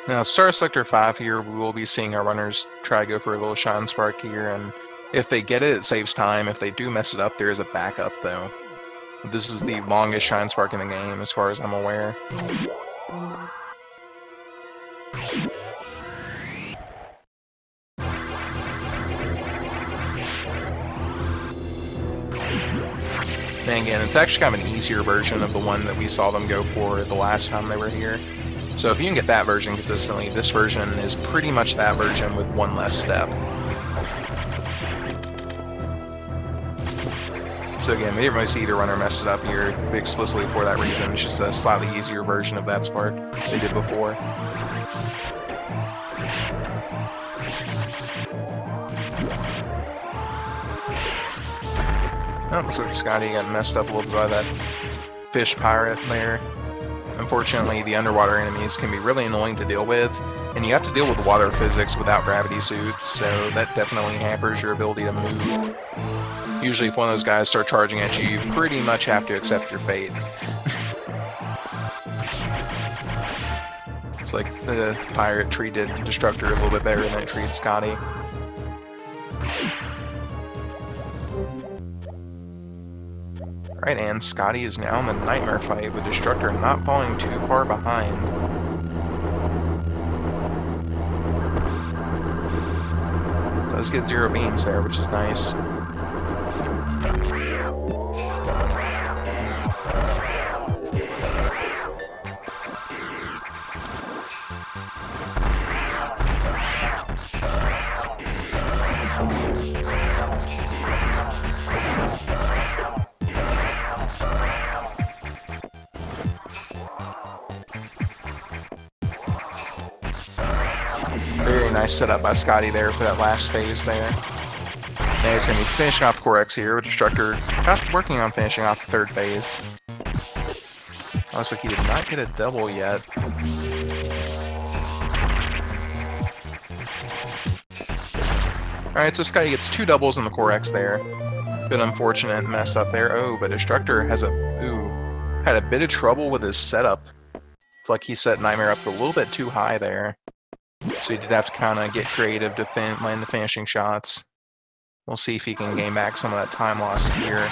Now, Star Selector 5 here, we will be seeing our runners try to go for a little Shine Spark here, and if they get it, it saves time. If they do mess it up, there is a backup, though. This is the longest Shine Spark in the game, as far as I'm aware. And again, it's actually kind of an easier version of the one that we saw them go for the last time they were here. So if you can get that version consistently, this version is pretty much that version with one less step. So again, we didn't really see either runner mess it up here explicitly for that reason. It's just a slightly easier version of that spark they did before. Oh, looks like Scotty got messed up a little bit by that fish pirate there. Unfortunately, the underwater enemies can be really annoying to deal with, and you have to deal with water physics without gravity suits, so that definitely hampers your ability to move. Usually if one of those guys start charging at you, you pretty much have to accept your fate. It's like the pirate treated Destructor a little bit better than it treated Scotty. Alright, and Scotty is now in the Nightmare fight with Destructor not falling too far behind. Does get 0 beams there, which is nice. Very nice setup by Scotty there for that last phase there. Now he's going to be finishing off Core X here with Destructor working on finishing off the third phase. Looks like he did not get a double yet. Alright, so Scotty gets 2 doubles on the Core X there. Bit unfortunate mess up there. Oh, but Destructor has had a bit of trouble with his setup. It's like he set Nightmare up a little bit too high there. So he did have to kind of get creative to land the finishing shots. We'll see if he can gain back some of that time lost here.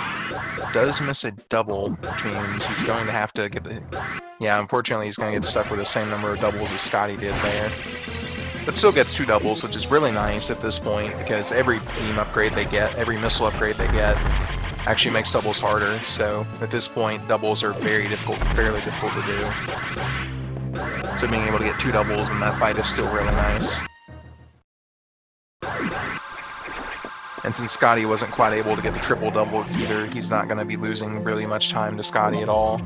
Does miss a double, which means he's going to have to get the... Yeah, unfortunately he's going to get stuck with the same number of doubles as Scotty did there. But still gets 2 doubles, which is really nice at this point, because every beam upgrade they get, every missile upgrade they get, actually makes doubles harder. So at this point, doubles are fairly difficult to do. So being able to get 2 doubles in that fight is still really nice. And since Scotty wasn't quite able to get the triple double either, he's not going to be losing really much time to Scotty at all.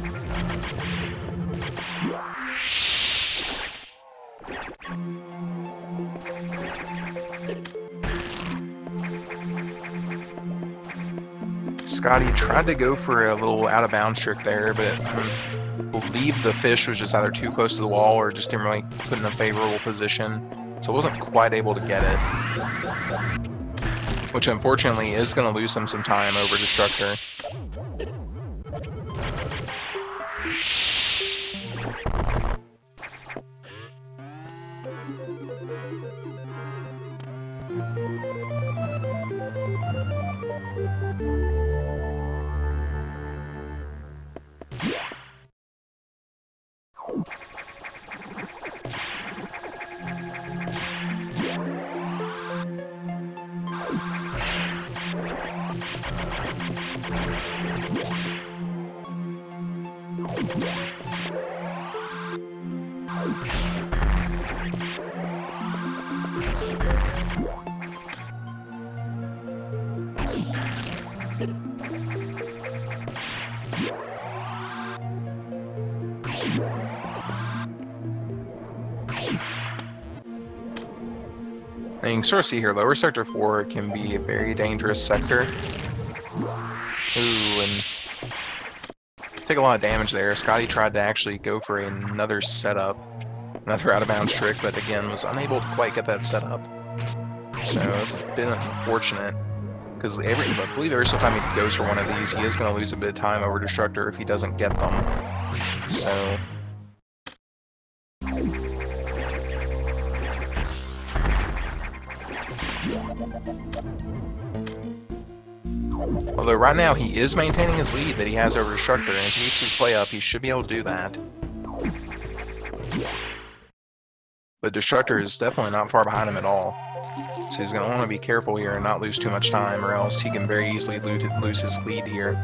Scotty tried to go for a little out of bounds trick there, but I believe the fish was just either too close to the wall or just didn't really put in a favorable position. so wasn't quite able to get it. Which unfortunately is going to lose him some time over Destructor. And you can sort of see here, lower sector 4 can be a very dangerous sector. Ooh, and take a lot of damage there. Scotty tried to actually go for another setup, another out-of-bounds trick, but again was unable to quite get that set up. So it's a bit unfortunate, because I believe every single time he goes for one of these, he is going to lose a bit of time over Destructor if he doesn't get them. So... although right now he is maintaining his lead that he has over Destructor, and if he needs to play up, he should be able to do that. But Destructor is definitely not far behind him at all. So he's going to want to be careful here and not lose too much time, or else he can very easily lose his lead here.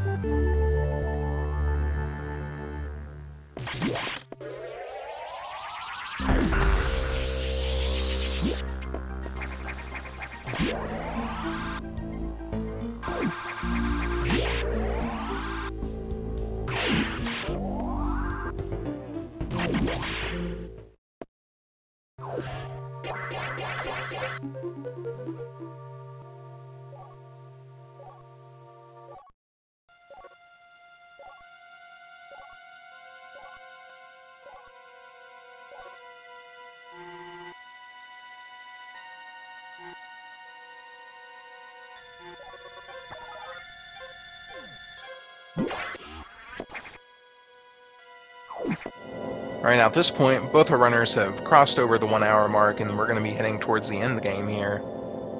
Right now, at this point, both our runners have crossed over the 1 hour mark, and we're going to be heading towards the end of the game here.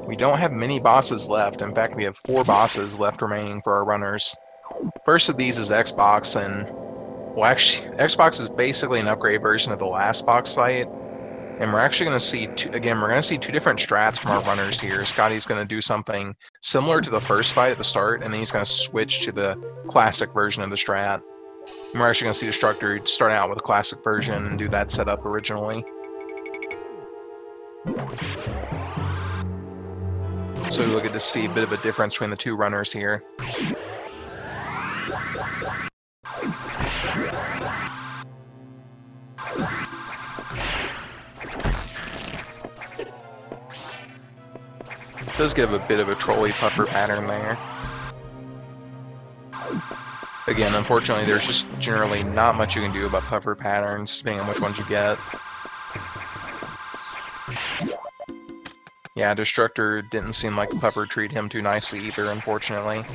We don't have many bosses left. In fact, we have 4 bosses left remaining for our runners. First of these is Xbox, and well, actually, Xbox is basically an upgrade version of the last box fight. And we're actually going to see, we're going to see 2 different strats from our runners here. Scotty's going to do something similar to the first fight at the start, and then he's going to switch to the classic version of the strat. And we're actually going to see Destructor start out with a classic version and do that setup originally. So we'll get to see a bit of a difference between the 2 runners here. It does give a bit of a trolley puffer pattern there. Again, unfortunately, there's just generally not much you can do about puffer patterns, depending on which ones you get. Yeah, Destructor didn't seem like the puffer treated him too nicely either, unfortunately.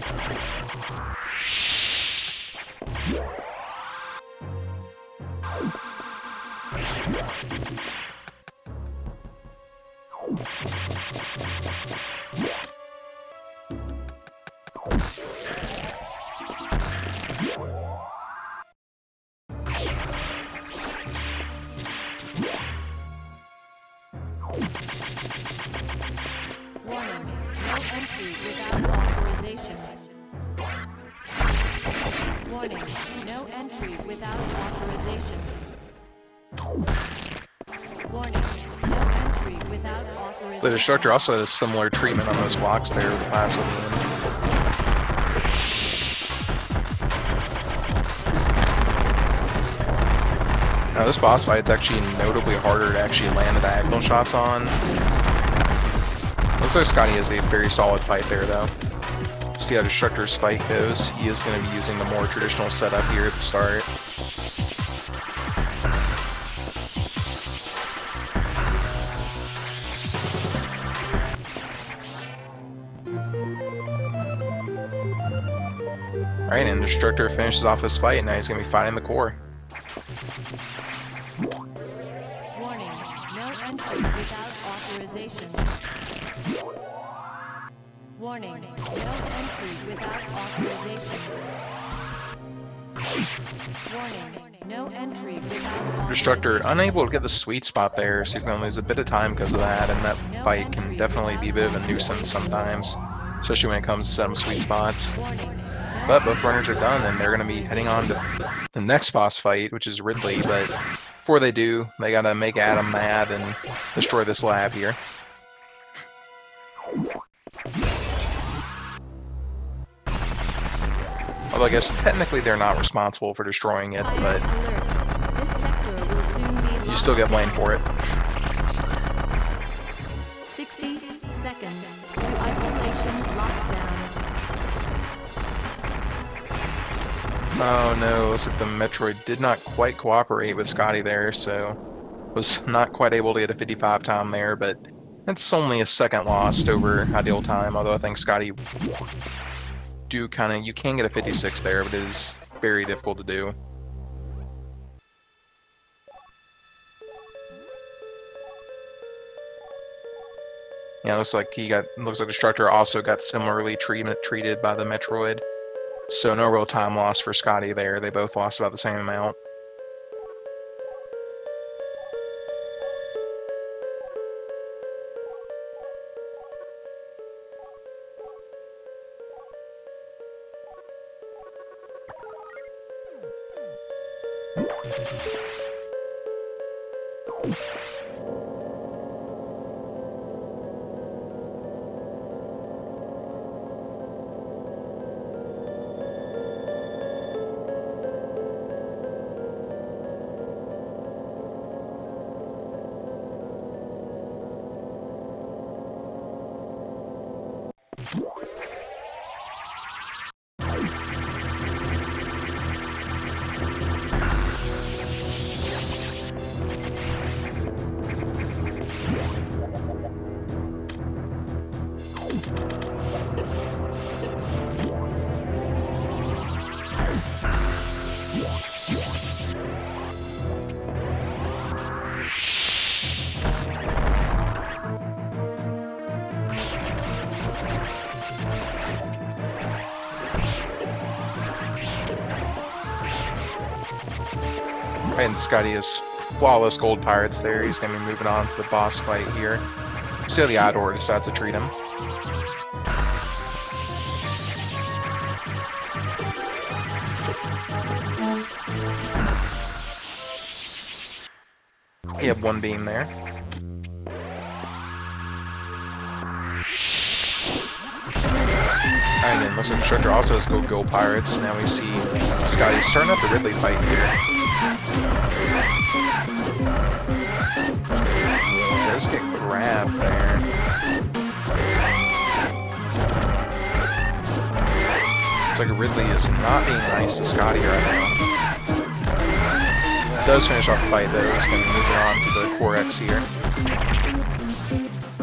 The Destructor also has similar treatment on those blocks there with the pass will be in. Now this boss fight's actually notably harder to actually land the diagonal shots on. Looks like Scotty has a very solid fight there though. See how Destructor's fight goes. He is going to be using the more traditional setup here at the start. Alright, and Destructor finishes off his fight, and now he's going to be fighting the core. Warning, no entry without authorization. Warning, no entry without authorization. Warning, no entry without authorization. Destructor unable to get the sweet spot there, so he's going to lose a bit of time because of that, and that fight can definitely be a bit of a nuisance sometimes, especially when it comes to setting sweet spots. But both runners are done, and they're going to be heading on to the next boss fight, which is Ridley, but before they do, they got to make Adam mad and destroy this lab here. Although I guess technically they're not responsible for destroying it, but you still get blamed for it. 60 seconds to isolation lockdown. Oh no, looks like the Metroid did not quite cooperate with Scotty there, so was not quite able to get a 55 time there, but that's only a second lost over ideal time, although I think Scotty you can get a 56 there, but it is very difficult to do. Yeah, looks like Destructor also got similarly treated by the Metroid. So no real time loss for Scotty there. They both lost about the same amount. And Scotty is flawless gold pirates there. He's going to be moving on to the boss fight here. See how the Idor decides to treat him. He had one beam there. And then looks like Destructor also has gold pirates. Now we see Scotty starting up the Ridley fight here. Does get grabbed there. Looks like Ridley is not being nice to Scotty right now. Does finish off the fight though. He's going to move it on to the Core X here.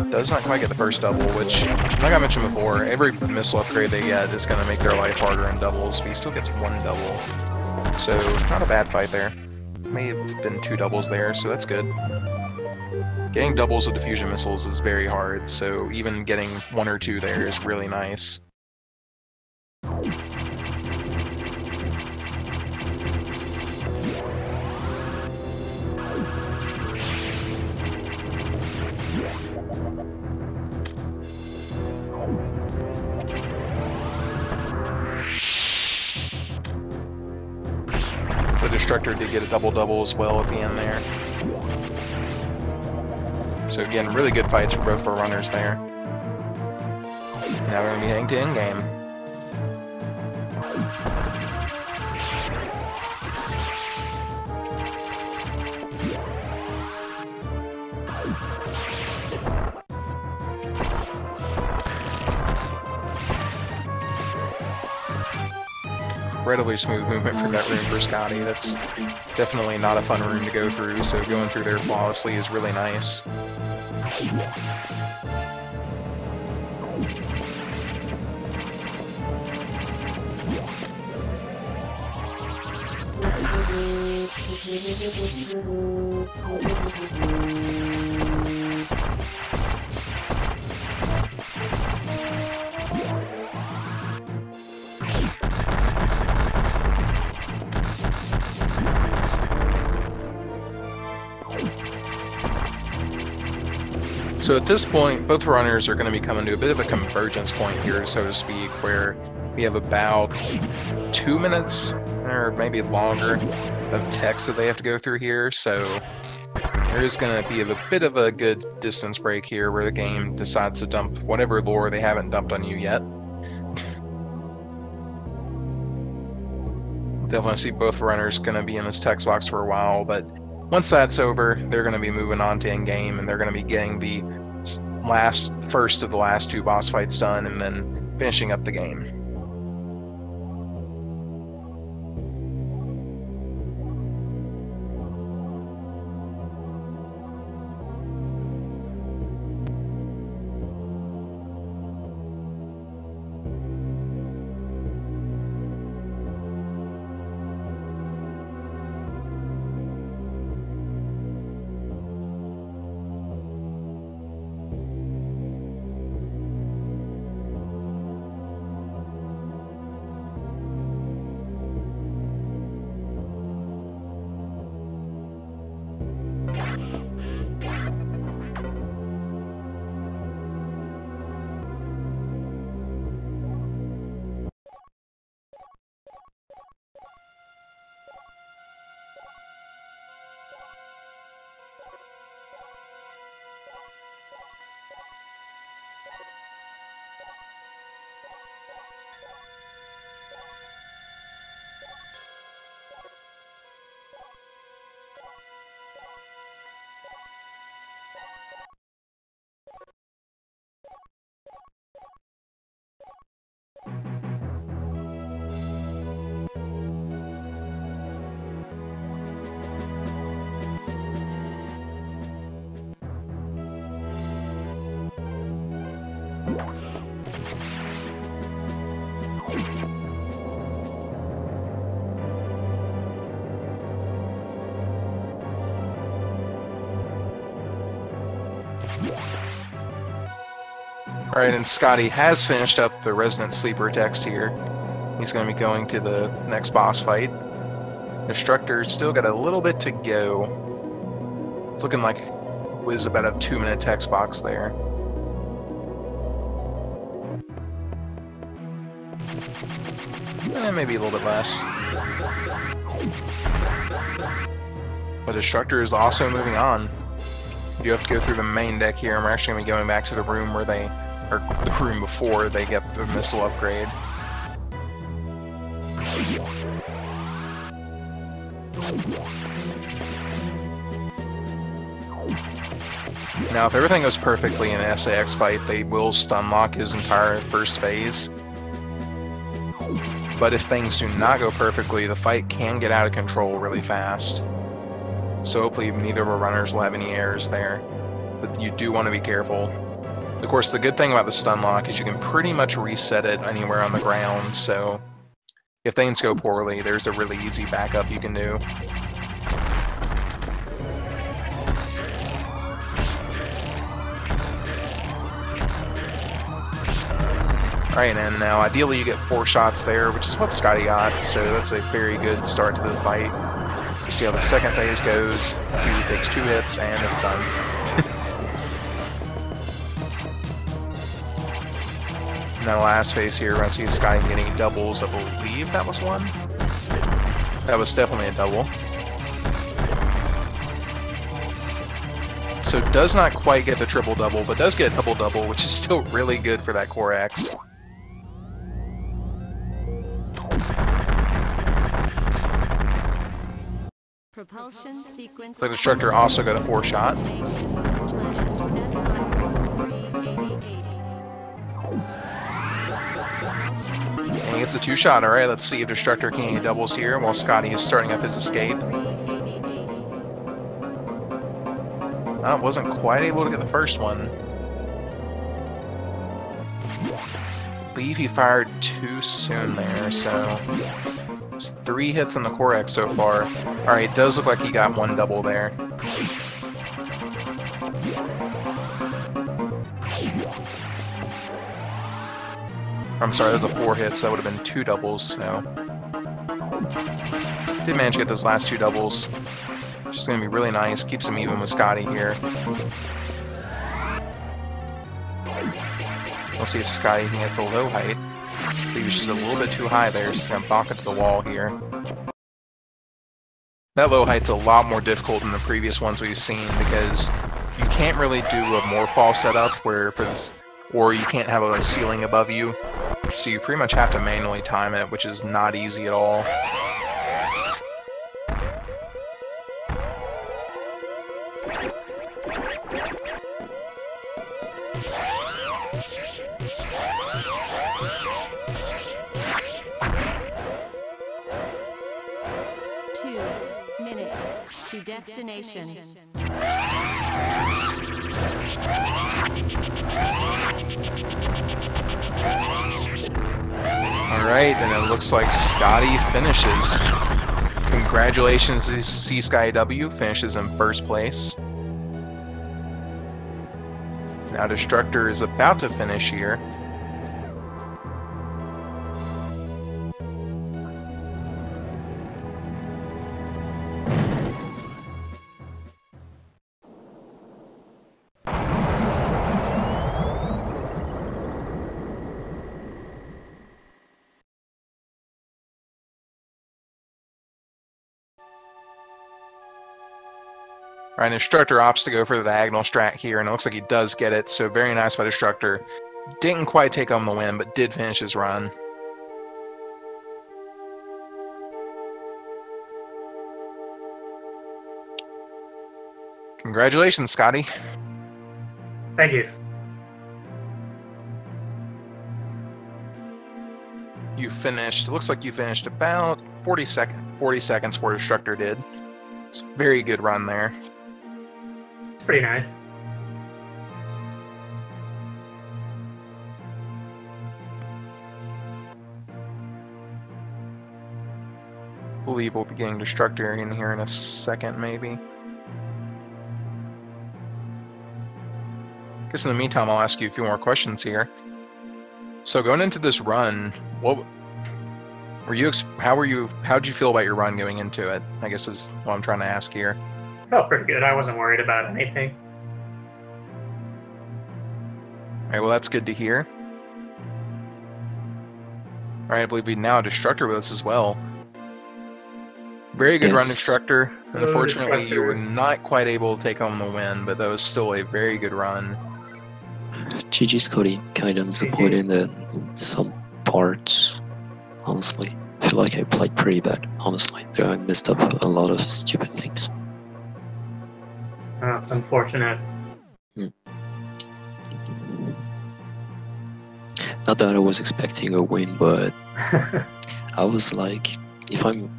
Does not quite get the first double, which, like I mentioned before, every missile upgrade they get is going to make their life harder in doubles, but he still gets one double. So, not a bad fight there. May have been two doubles there, so that's good. Getting doubles with diffusion missiles is very hard, so even getting one or two there is really nice. The Destructor did get a double as well at the end there. So again, really good fights for both our runners there. Now we're going to be heading to endgame. Incredibly smooth movement from that room for Scotty. That's definitely not a fun room to go through, so going through there flawlessly is really nice. So at this point, both runners are going to be coming to a bit of a convergence point here, so to speak, where we have about 2 minutes, or maybe longer, of text that they have to go through here, so there is going to be a bit of a good distance break here where the game decides to dump whatever lore they haven't dumped on you yet. Definitely see both runners going to be in this text box for a while, but once that's over, they're going to be moving on to in-game, and they're going to be getting the first of the last 2 boss fights done, and then finishing up the game. Alright, and Scotty has finished up the Resident Sleeper text here. He's going to be going to the next boss fight. Destructor's still got a little bit to go. It's looking like it was about a 2-minute text box there. Maybe a little bit less. But Destructor is also moving on. You have to go through the main deck here, and we're actually going to be going back to the room where they, or the room before they get the missile upgrade. Now, if everything goes perfectly in an SAX fight, they will stun lock his entire first phase. But if things do not go perfectly, the fight can get out of control really fast. So hopefully neither of our runners will have any errors there. But you do want to be careful. Of course, the good thing about the stun lock is you can pretty much reset it anywhere on the ground, so if things go poorly, there's a really easy backup you can do. Alright, and now ideally you get 4 shots there, which is what Scotty got, so that's a very good start to the fight. You see how the second phase goes. He takes 2 hits and it's done. Now the last phase here, we're going to see Scotty getting doubles. I believe that was one. That was definitely a double. So does not quite get the triple double, but does get double double, which is still really good for that Core X. Propulsion sequence. The Destructor also got a 4 shot. And he gets a 2 shot. Alright, let's see if Destructor can get doubles here while Scotty is starting up his escape. Wasn't quite able to get the first one. I believe he fired too soon there, so It's 3 hits on the Korak so far. Alright, it does look like he got 1 double there. I'm sorry, that was a 4 hit, so that would have been 2 doubles, so... Did manage to get those last 2 doubles. Which is going to be really nice, keeps him even with Scotty here. We'll see if Scotty can get the low height. He was just a little bit too high there, so he's going to bonk into the wall here. That low height's a lot more difficult than the previous ones we've seen because you can't really do a morphball setup where for this, or you can't have a ceiling above you. So you pretty much have to manually time it, which is not easy at all. To destination. Alright, then it looks like Scotty finishes. Congratulations to CScottyW, finishes in first place. Now Destructor is about to finish here. Alright, Destructor opts to go for the diagonal strat here, and it looks like he does get it, so very nice by Destructor. Didn't quite take home the win, but did finish his run. Congratulations, Scotty. Thank you. You finished, it looks like you finished about 40 seconds where Destructor did. It's a very good run there. It's pretty nice. I believe we'll be getting Destructor in here in a second, maybe. I guess in the meantime, I'll ask you a few more questions here. So going into this run, what were you? How did you feel about your run going into it? I guess is what I'm trying to ask here. Felt pretty good. I wasn't worried about anything. All right, well that's good to hear. All right, I believe we now have Destructor with us as well. Very good run, Destructor. Unfortunately, Destructor. you were not quite able to take home the win, but that was still a very good run. GG Scotty, kind of disappointed in some parts, honestly. I feel like I played pretty bad, honestly. I messed up a lot of stupid things. It's unfortunate. Not that I was expecting a win, but I was like, if I'm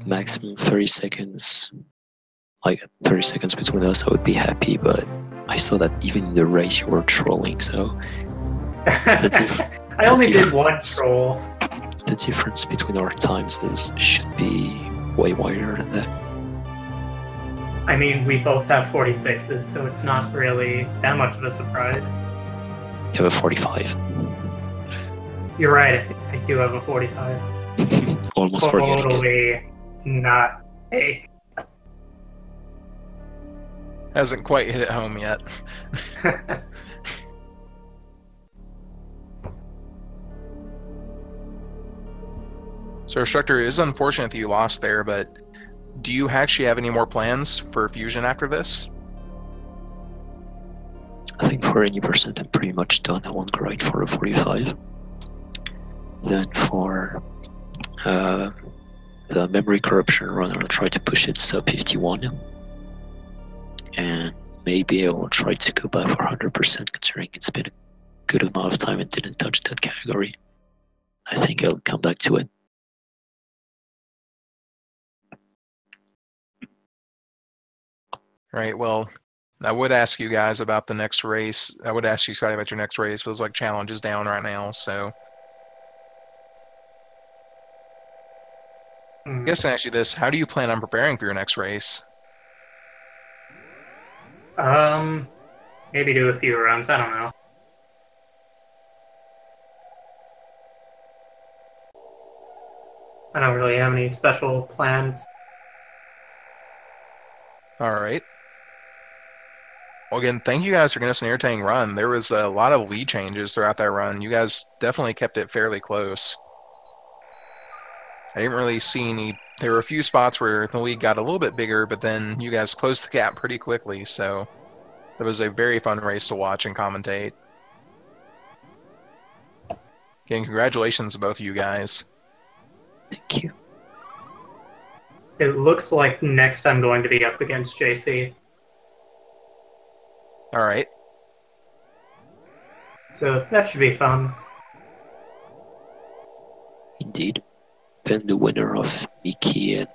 maximum 30 seconds, like 30 seconds between us, I would be happy, but I saw that even in the race you were trolling, so... I only did one troll. The difference between our times should be way wider than that. I mean, we both have 46s, so it's not really that much of a surprise. You have a 45. You're right, I do have a 45. Almost forgetting it. Totally not fake. Hasn't quite hit it home yet. So Destructor, it is unfortunate that you lost there, but do you actually have any more plans for Fusion after this? I think for any percent I'm pretty much done. I won't grind for a 45. Then for the memory corruption run, I'll try to push it sub 51. And maybe I will try to go back for 100% considering it's been a good amount of time and didn't touch that category. I think I'll come back to it. Right, well, I would ask you guys about the next race. I would ask you, Scotty, about your next race, but it's like challenge is down right now, so... guess I ask you this: how do you plan on preparing for your next race? Maybe do a few runs. I don't know. I don't really have any special plans. All right. Well, again, thank you guys for giving us an entertaining run. There was a lot of lead changes throughout that run. You guys definitely kept it fairly close. I didn't really see any. There were a few spots where the lead got a little bit bigger, but then you guys closed the gap pretty quickly. So it was a very fun race to watch and commentate. Again, congratulations to both of you guys. Thank you. It looks like next I'm going to be up against JC. All right. So that should be fun. Indeed. Then the winner of Mickey and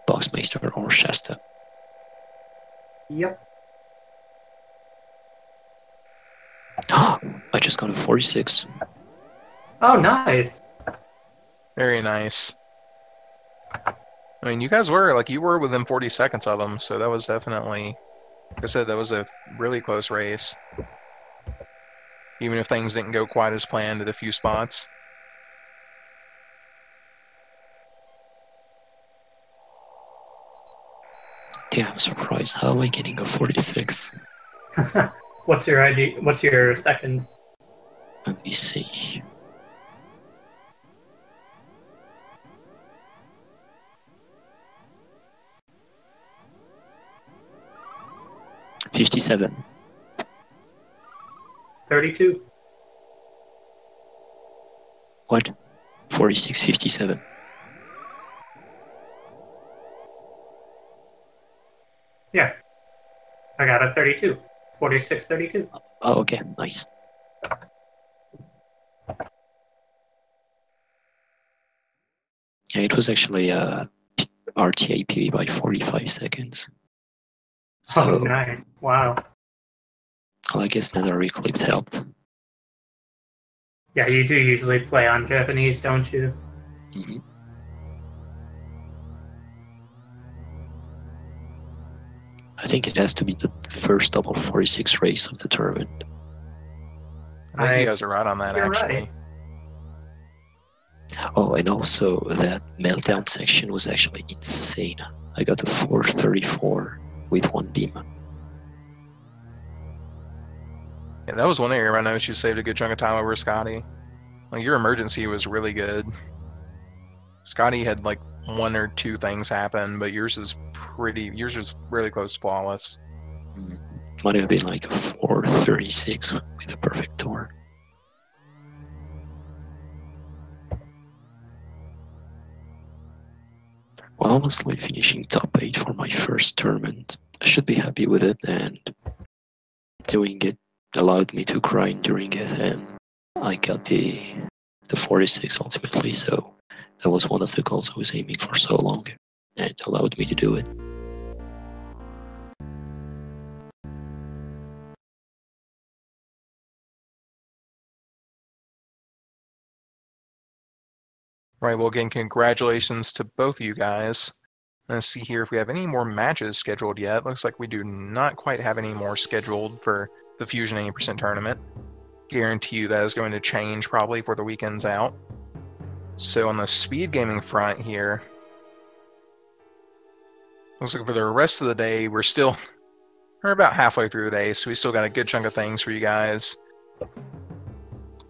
Boxmeister or Shasta. Yep. I just got a 46. Oh, nice. Very nice. I mean, you guys were, like, you were within 40 seconds of them, so that was definitely, like I said, that was a really close race. Even if things didn't go quite as planned at a few spots. Damn, I'm surprised. How am I getting a 46? What's your ID? What's your seconds? Let me see. $57. 32. What? 46.57. Yeah. I got a 32. 46.32. Oh, okay, nice. Yeah, it was actually RTA PB by 45 seconds. So, Oh, nice. Wow. well, I guess that our reclipped helped. Yeah, you do usually play on Japanese, don't you? Mm-hmm. I think it has to be the first double 46 race of the tournament. I think you guys are right on that, You're actually. right. Oh, and also that meltdown section was actually insane. I got a 434 with one beam. Yeah, that was one area I noticed you saved a good chunk of time over Scotty. Like, your emergency was really good. Scotty had like one or two things happen, but yours was really close to flawless. Might have been like a 436 with a perfect torn. Well, honestly, finishing top 8 for my first tournament, I should be happy with it, and doing it allowed me to grind during it, and I got the 46 ultimately, so that was one of the goals I was aiming for so long, and it allowed me to do it. Right, well, again, congratulations to both of you guys. Let's see here if we have any more matches scheduled yet. Looks like we do not quite have any more scheduled for the Fusion 80% tournament. Guarantee you that is going to change probably for the weekend's out. So on the speed gaming front here, looks like for the rest of the day, we're about halfway through the day, so we still got a good chunk of things for you guys.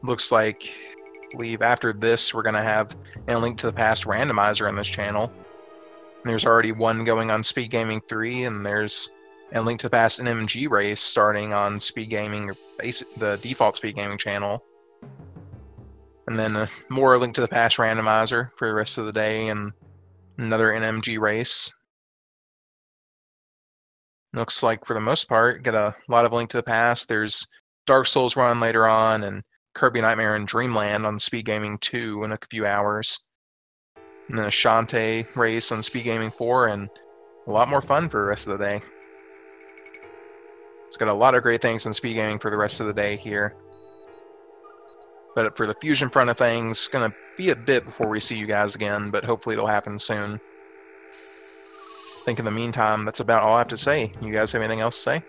Looks like, I believe after this, we're going to have a Link to the Past randomizer on this channel. And there's already one going on Speed Gaming 3, and there's a Link to the Past NMG race starting on Speed Gaming, the default Speed Gaming channel. And then more Link to the Past randomizer for the rest of the day, and another NMG race. Looks like for the most part, get a lot of Link to the Past. There's Dark Souls run later on, and Kirby Nightmare and Dreamland on Speed Gaming 2 in a few hours. And then a Shantae race on Speed Gaming 4, and a lot more fun for the rest of the day. It's got a lot of great things on Speed Gaming for the rest of the day here. But for the Fusion front of things, gonna be a bit before we see you guys again, but hopefully it'll happen soon. I think in the meantime, that's about all I have to say. You guys have anything else to say?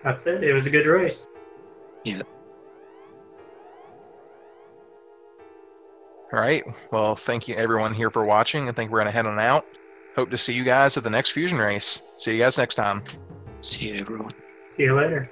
That's it. It was a good race. Yeah. All right. Well, thank you everyone here for watching. I think we're going to head on out. Hope to see you guys at the next Fusion race. See you guys next time. See you, everyone. See you later.